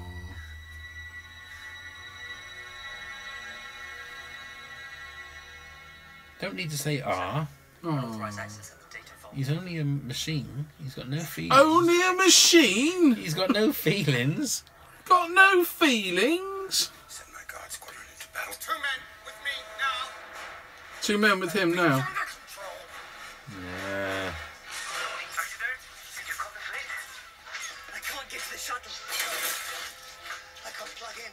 Don't need to say ah. Oh. He's only a machine. He's got no feelings. Only a machine? He's got no feelings. Got no feelings? Send my guard squadron into battle. 2 men with me now. 2 men with him now. Yeah. Did you call the fleet? I can't get to the shuttle. I can't plug in.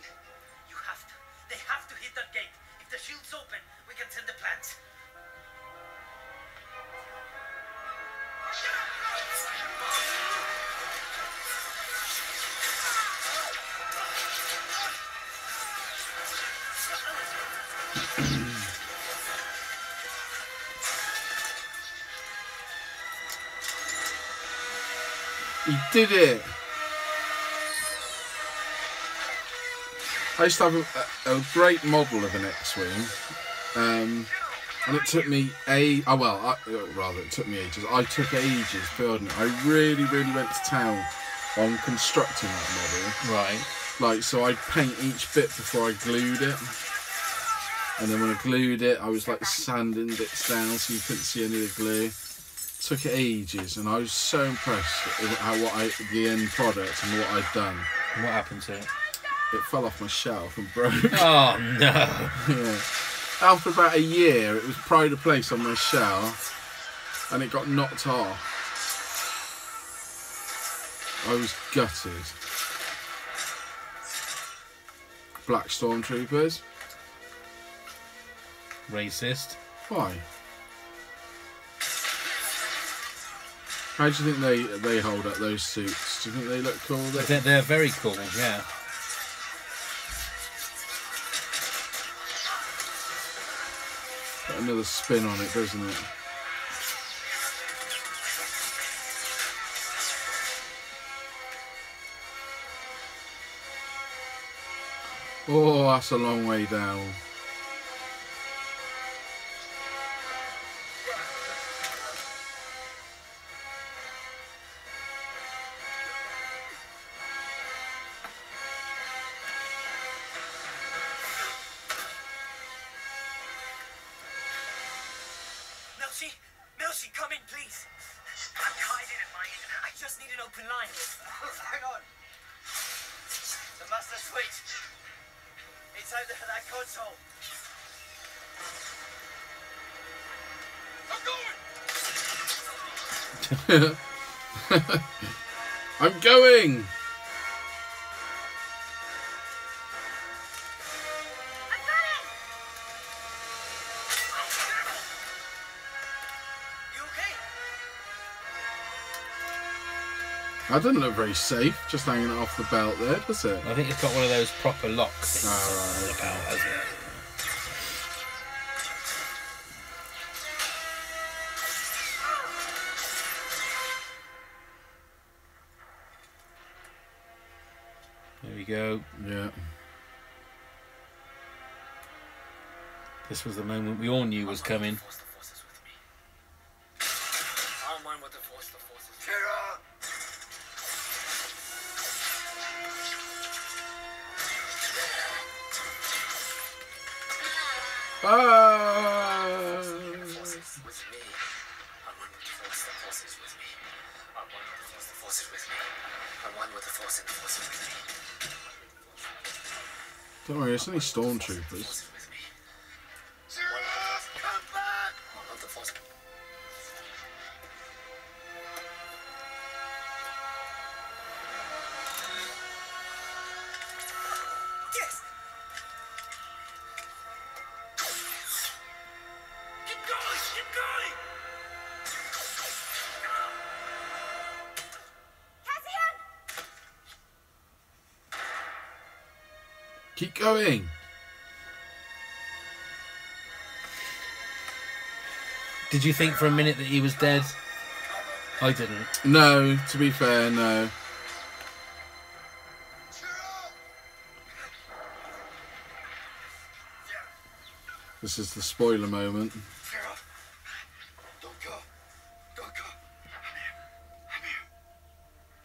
You have to. They have to hit that gate. If the shield's open, we can send the plans. He did it. I used to have a great model of an X-Wing, and it took me it took me ages. I took ages building it. I really went to town on constructing that model. Right. Like, so I'd paint each bit before I glued it. And then when I glued it, I was like sanding bits down so you couldn't see any of the glue. Took it ages, and I was so impressed with the end product and what I'd done. What happened to it? It fell off my shelf and broke. Oh no! Yeah. After about a year, it was pride of place on my shelf, and it got knocked off. I was gutted. Black Stormtroopers. Racist. Why? How do you think they hold up those suits? Do you think they look cool? They're very cool, yeah. Got another spin on it, doesn't it? Oh, that's a long way down. Melcy, come in, please. I'm tied in at my end. I just need an open line. Hang on. The master switch. It's out there, that console. I'm going! I'm going! That doesn't look very safe, just hanging it off the belt there, does it? I think it's got one of those proper locks things right. on the belt, hasn't it? There we go. Yeah. This was the moment we all knew was coming. I'm one with the force, the force is With me. I'm one with the force, the force is with me. I'm one with the force, the force is with me. I'm one with the force. force and the force is with me. Don't worry, it's only stormtroopers. Come back! One of the force. Yes! Keep going! Keep going! Keep going. Did you think for a minute that he was dead? I didn't. No, to be fair, no. This is the spoiler moment. Don't go. Don't go. I'm here. I'm here.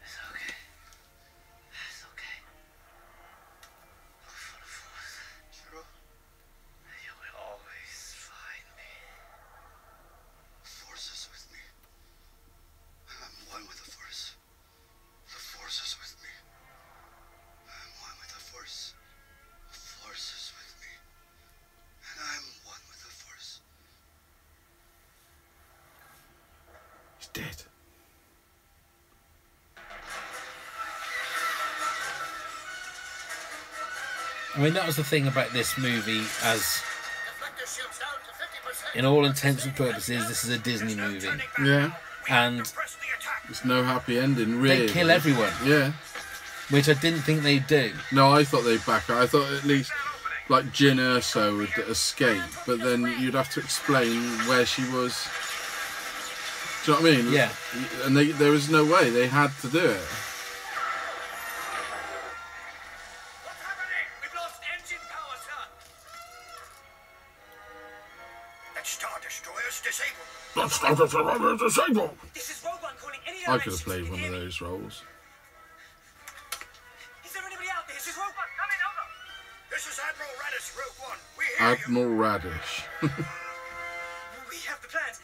It's okay. It's okay. Look for the force. Zero. You will always find me. The force is with me. I'm one with the force. The force is with me. I'm one with the force. The force is with me. And I'm one with the force. He's dead. I mean, that was the thing about this movie, as Deflector shields down to 50%. in all intents and purposes, this is a Disney movie. Yeah. And There's no happy ending, really. they kill everyone, Yeah. which I didn't think they'd do. No, I thought they'd back out. I thought at least, like, Jyn Erso would escape, but then you'd have to explain where she was. Do you know what I mean? Yeah. And there was no way. They had to do it. What's happening? We've lost engine power, sir. That Star Destroyer's disabled. Disabled. This is Rogue One calling any I could directions. have played Can one you of hear me? those roles. Is there anybody out there? This is Rogue One. Coming over. This is Admiral Radish, Rogue One. We hear you. Admiral Radish. We have the plans.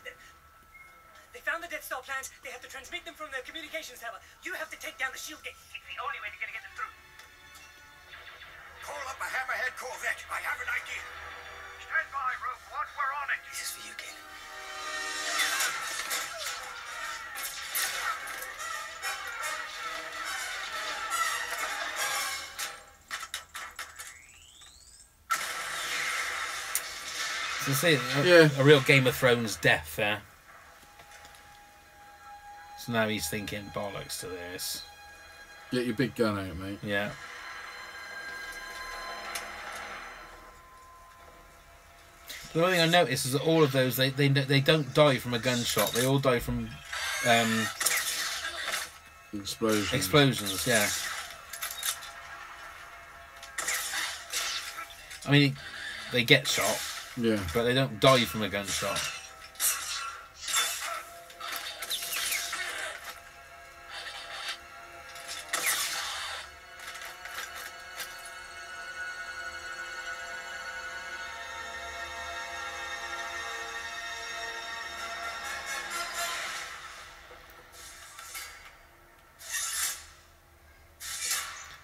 They found the Death Star plans. They have to transmit them from the communications tower. You have to take down the shield gate. It's the only way to get them through. Call up a Hammerhead Corvette. I have an idea. Stand by, Rogue One. We're on it. This is for you, kid. So see, Yeah. a real Game of Thrones death there. So now he's thinking, bollocks to this. Get your big gun out, mate. Yeah. The only thing I noticed is that all of those, they don't die from a gunshot. They all die from Explosion. explosions, yeah. I mean, they get shot, Yeah. but they don't die from a gunshot.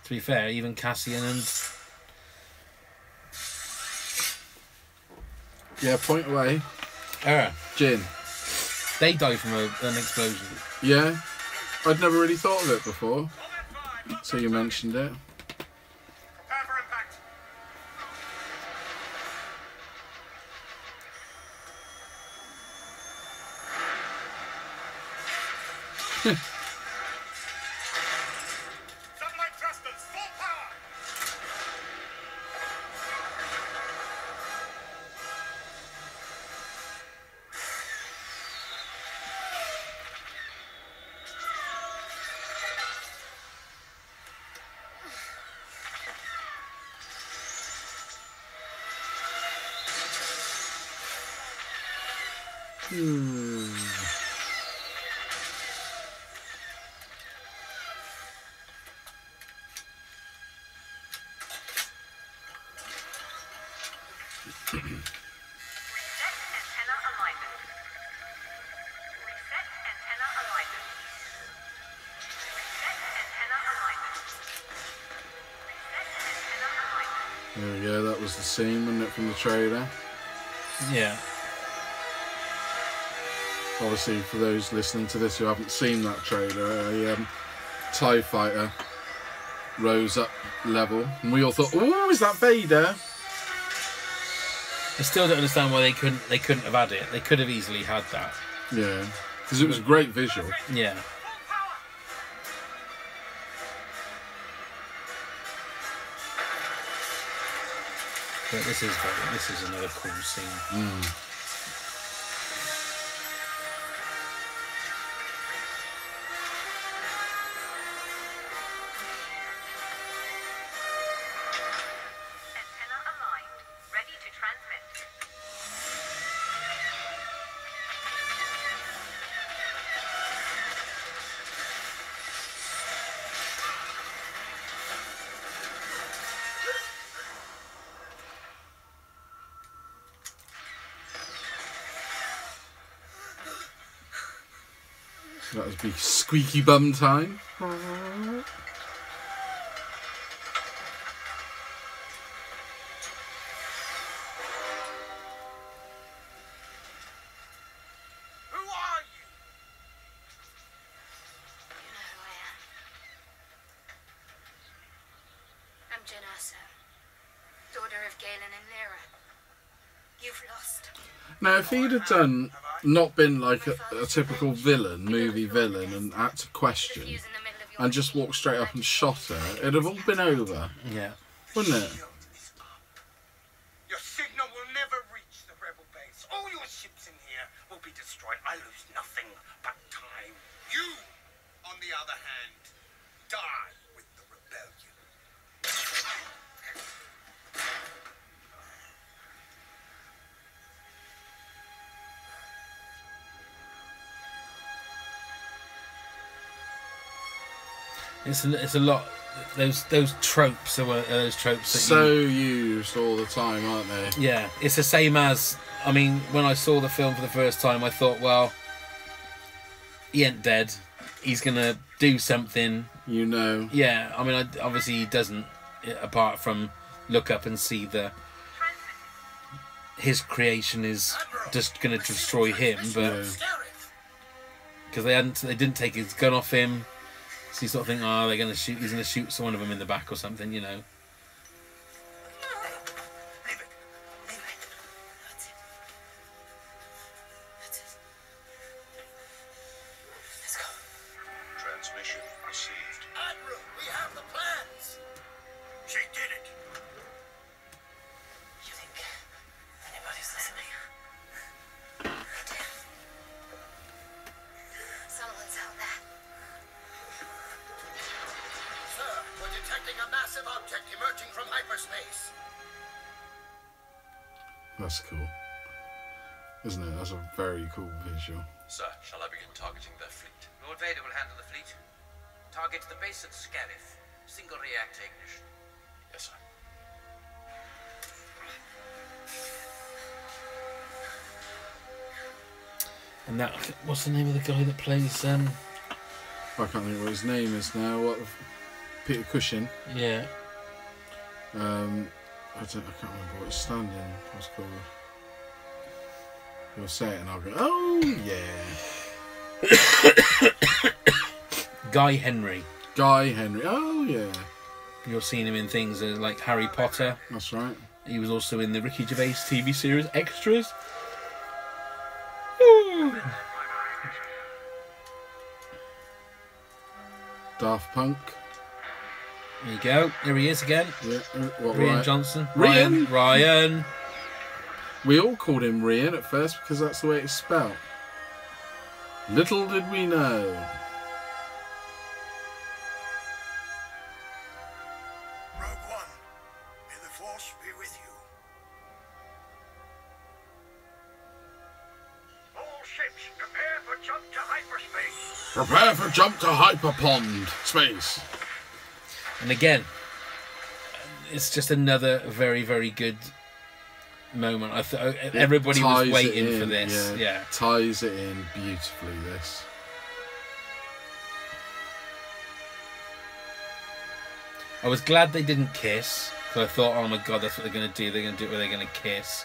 To be fair, even Cassian and Yeah, point away. Jyn. they die from an explosion. Yeah. I'd never really thought of it before. So you mentioned it. Prepare for impact. Satellite thrusters, full power. Reset antenna alignment. Reset antenna alignment. Reset antenna alignment. There we go, that was the scene, wasn't it, from the trailer? Yeah. Obviously, for those listening to this who haven't seen that trailer, a TIE fighter rose up level, and we all thought, "Oh, is that Vader?" I still don't understand why they couldn't have had it. They could have easily had that. Yeah, because it was a great visual. Yeah. But this is another cool scene. Antenna aligned. Ready to transmit. That would be squeaky bum time. Who are you? You know who I am. I'm Jyn Erso, daughter of Galen and Lyra. You've lost. Now, if he'd have done, not been like a typical villain, movie villain, and had to question, and just walked straight up and shot her, it'd have all been over. Yeah. Wouldn't it? Your signal will never reach the rebel base. All your ships in here will be destroyed. I lose nothing but time. You, on the other hand, die with the rebellion. It's a lot. Those tropes are those tropes that So used all the time, aren't they? Yeah, it's the same as, I mean, when I saw the film for the first time, I thought, well, he ain't dead. He's gonna do something. You know. Yeah, I mean, obviously he doesn't, apart from look up and see his creation is just gonna destroy him, but because they didn't take his gun off him. So you sort of think, oh, he's going to shoot one of them in the back or something, you know. That's it. Let's go. Transmission received. Admiral, we have the plans. She did it. You think anybody's listening? Someone's out there. Sir, we're detecting a massive object emerging from hyperspace. That's cool. Isn't it? That's a very cool visual. Sir, shall I begin targeting their fleet? Lord Vader will handle the fleet. Target the base at Scarif. Single reactor ignition. Yes, sir. And that, what's the name of the guy that plays? I can't think what his name is now. Peter Cushing. Yeah. I can't remember what his stand-in was called. You'll say it and I'll go, oh yeah. Guy Henry. Guy Henry. Oh yeah. You're seeing him in things like Harry Potter. That's right. He was also in the Ricky Gervais TV series Extras. Daft Punk. There you go. Here he is again. Yeah. Rian Johnson. Rian. Ryan. We all called him Rian at first because that's the way it's spelled. Little did we know. Rogue One, may the Force be with you. All ships, prepare for jump to hyperspace. Prepare for jump to hyperpond space. And again, it's just another very, very good moment. I thought everybody was waiting for this. Yeah, ties it in beautifully. This. I was glad they didn't kiss. So I thought, oh my god, that's what they're going to do. They're going to do it where they're going to kiss.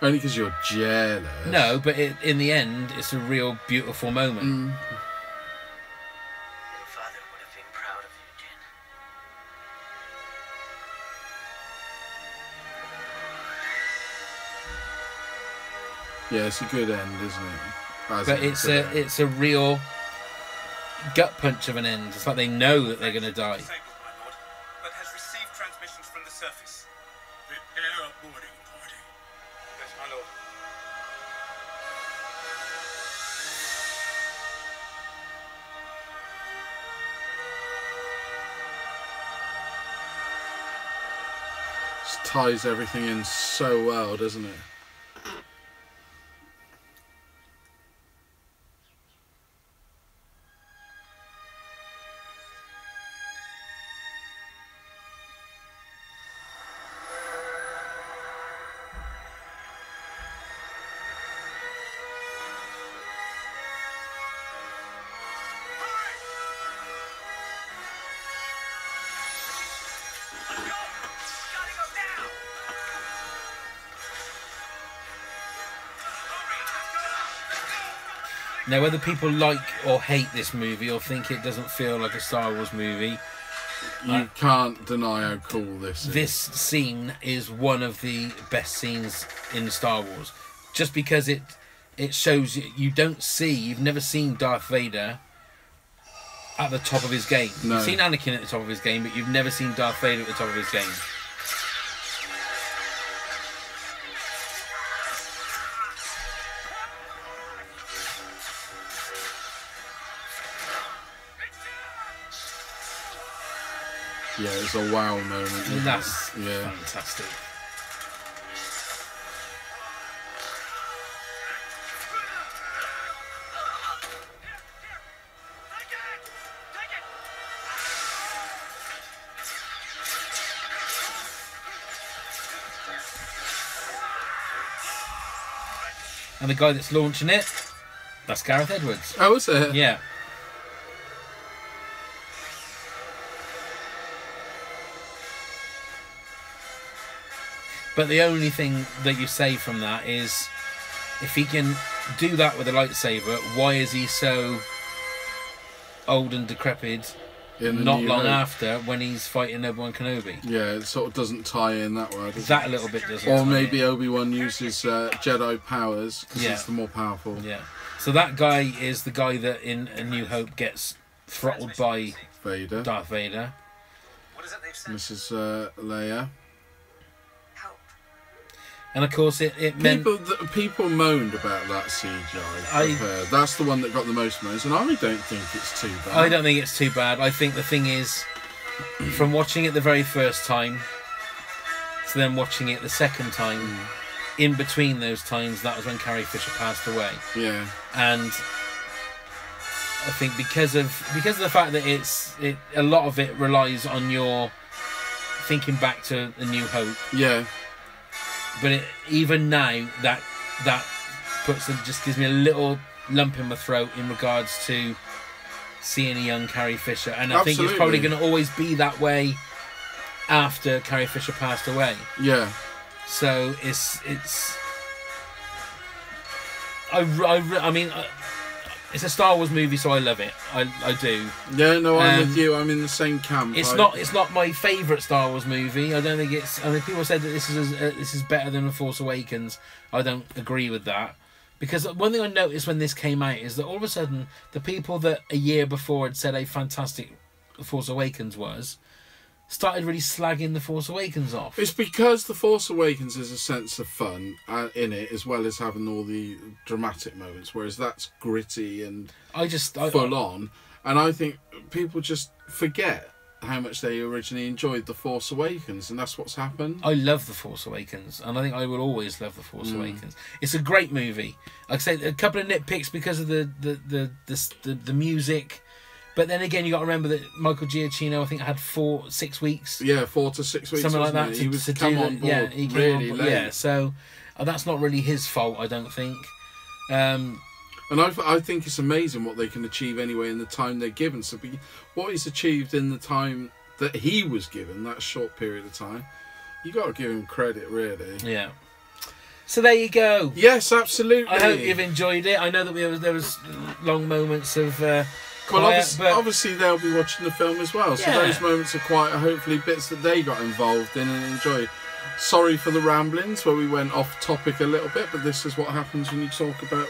Only because you're jealous. No, but in the end, it's a real beautiful moment. Your father would have been proud of you, Jen. Yeah, it's a good end, isn't it? But it's a real gut punch of an end. It's like they know that they're going to die. Disabled, my lord, but has received transmissions from the surface. Prepare a boarding party. Yes, my lord. Just ties everything in so well, doesn't it? Now, whether people like or hate this movie or think it doesn't feel like a Star Wars movie, you can't deny how cool this is. This scene is one of the best scenes in Star Wars. Just because it shows you've never seen Darth Vader at the top of his game. No. You've seen Anakin at the top of his game, but you've never seen Darth Vader at the top of his game. Yeah, it's a wow moment. Isn't That's it? Yeah. fantastic. And the guy that's launching it, that's Gareth Edwards. Oh, is it? Yeah. But the only thing that you say from that is, if he can do that with a lightsaber, why is he so old and decrepit not long after when he's fighting Obi-Wan Kenobi? Yeah, it sort of doesn't tie in that way. That a little bit doesn't. Or maybe Obi-Wan uses Jedi powers because he's the more powerful. Yeah. So that guy is the guy that in A New Hope gets throttled by Vader. Darth Vader. What is it they've said? Mrs. Leia. And of course, it meant people moaned about that CGI. That's the one that got the most moans, and I don't think it's too bad. I don't think it's too bad. I think the thing is, from watching it the very first time to then watching it the second time, in between those times, that was when Carrie Fisher passed away. Yeah. And I think because of the fact that a lot of it relies on your thinking back to A New Hope. Yeah. But even now, that just gives me a little lump in my throat in regards to seeing a young Carrie Fisher, and I think it's probably going to always be that way after Carrie Fisher passed away. Yeah. So I mean, it's a Star Wars movie, so I love it. I do. Yeah, no, I'm with you. I'm in the same camp. It's not my favourite Star Wars movie. I don't think it's. I mean, people said that this is better than The Force Awakens. I don't agree with that, because one thing I noticed when this came out is that all of a sudden the people that a year before had said how fantastic The Force Awakens was started really slagging The Force Awakens off. It's because The Force Awakens is a sense of fun in it, as well as having all the dramatic moments, whereas that's gritty and full on. And I think people just forget how much they originally enjoyed The Force Awakens, and that's what's happened. I love The Force Awakens, and I think I will always love The Force Awakens. It's a great movie. Like I say, a couple of nitpicks because of the music. But then again, you got to remember that Michael Giacchino, I think, had 6 weeks. Yeah, 4 to 6 weeks, something like that. He was come on board. Yeah, he came on board. Yeah, so that's not really his fault, I don't think. And I think it's amazing what they can achieve anyway in the time they're given. So what he's achieved in the time that he was given, that short period of time, You got to give him credit, really. Yeah. So there you go. Yes, absolutely. I hope you've enjoyed it. I know that there was long moments of quiet, obviously they'll be watching the film as well. So those moments of quiet are hopefully bits that they got involved in and enjoyed. Sorry for the ramblings where we went off topic a little bit, but this is what happens when you talk about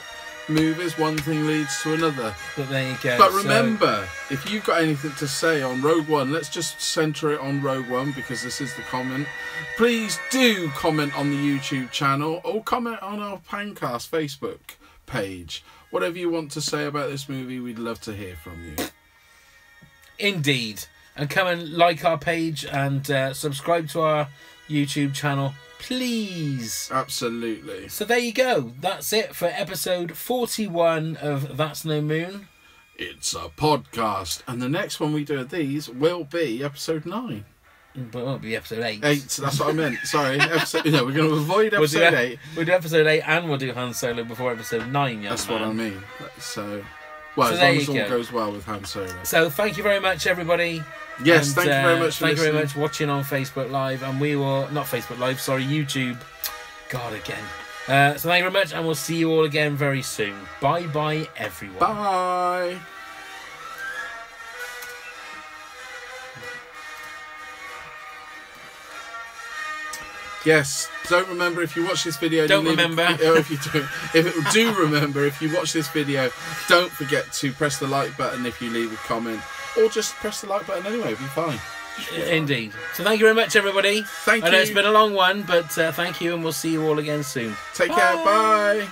movies. One thing leads to another. But there you go. But remember, if you've got anything to say on Rogue One, let's just centre it on Rogue One because this is the comment. Please do comment on the YouTube channel or comment on our Pancast Facebook page. Whatever you want to say about this movie, we'd love to hear from you. Indeed. And come and like our page and subscribe to our YouTube channel, please. Absolutely. So there you go. That's it for episode 41 of That's No Moon. It's a podcast. And the next one we do of these will be episode 9. But it won't be episode 8. 8, that's what I meant. Sorry. We're going to avoid episode 8. We'll do episode 8 and we'll do Han Solo before episode 9, That's what I mean. So as long as all goes well with Han Solo. So thank you very much, everybody. Yes, and, thank you very much for Thank you very listening. much for watching on Facebook Live. And we will... Not Facebook Live, sorry, YouTube. God, again. So thank you very much, and we'll see you all again very soon. Bye-bye, everyone. Bye. Yes, don't remember if you watch this video. Don't remember. If you remember, if you watch this video, don't forget to press the like button if you leave a comment, or just press the like button anyway. It'll be fine. Indeed. So thank you very much, everybody. Thank you. I know it's been a long one, but thank you, and we'll see you all again soon. Take care. Bye.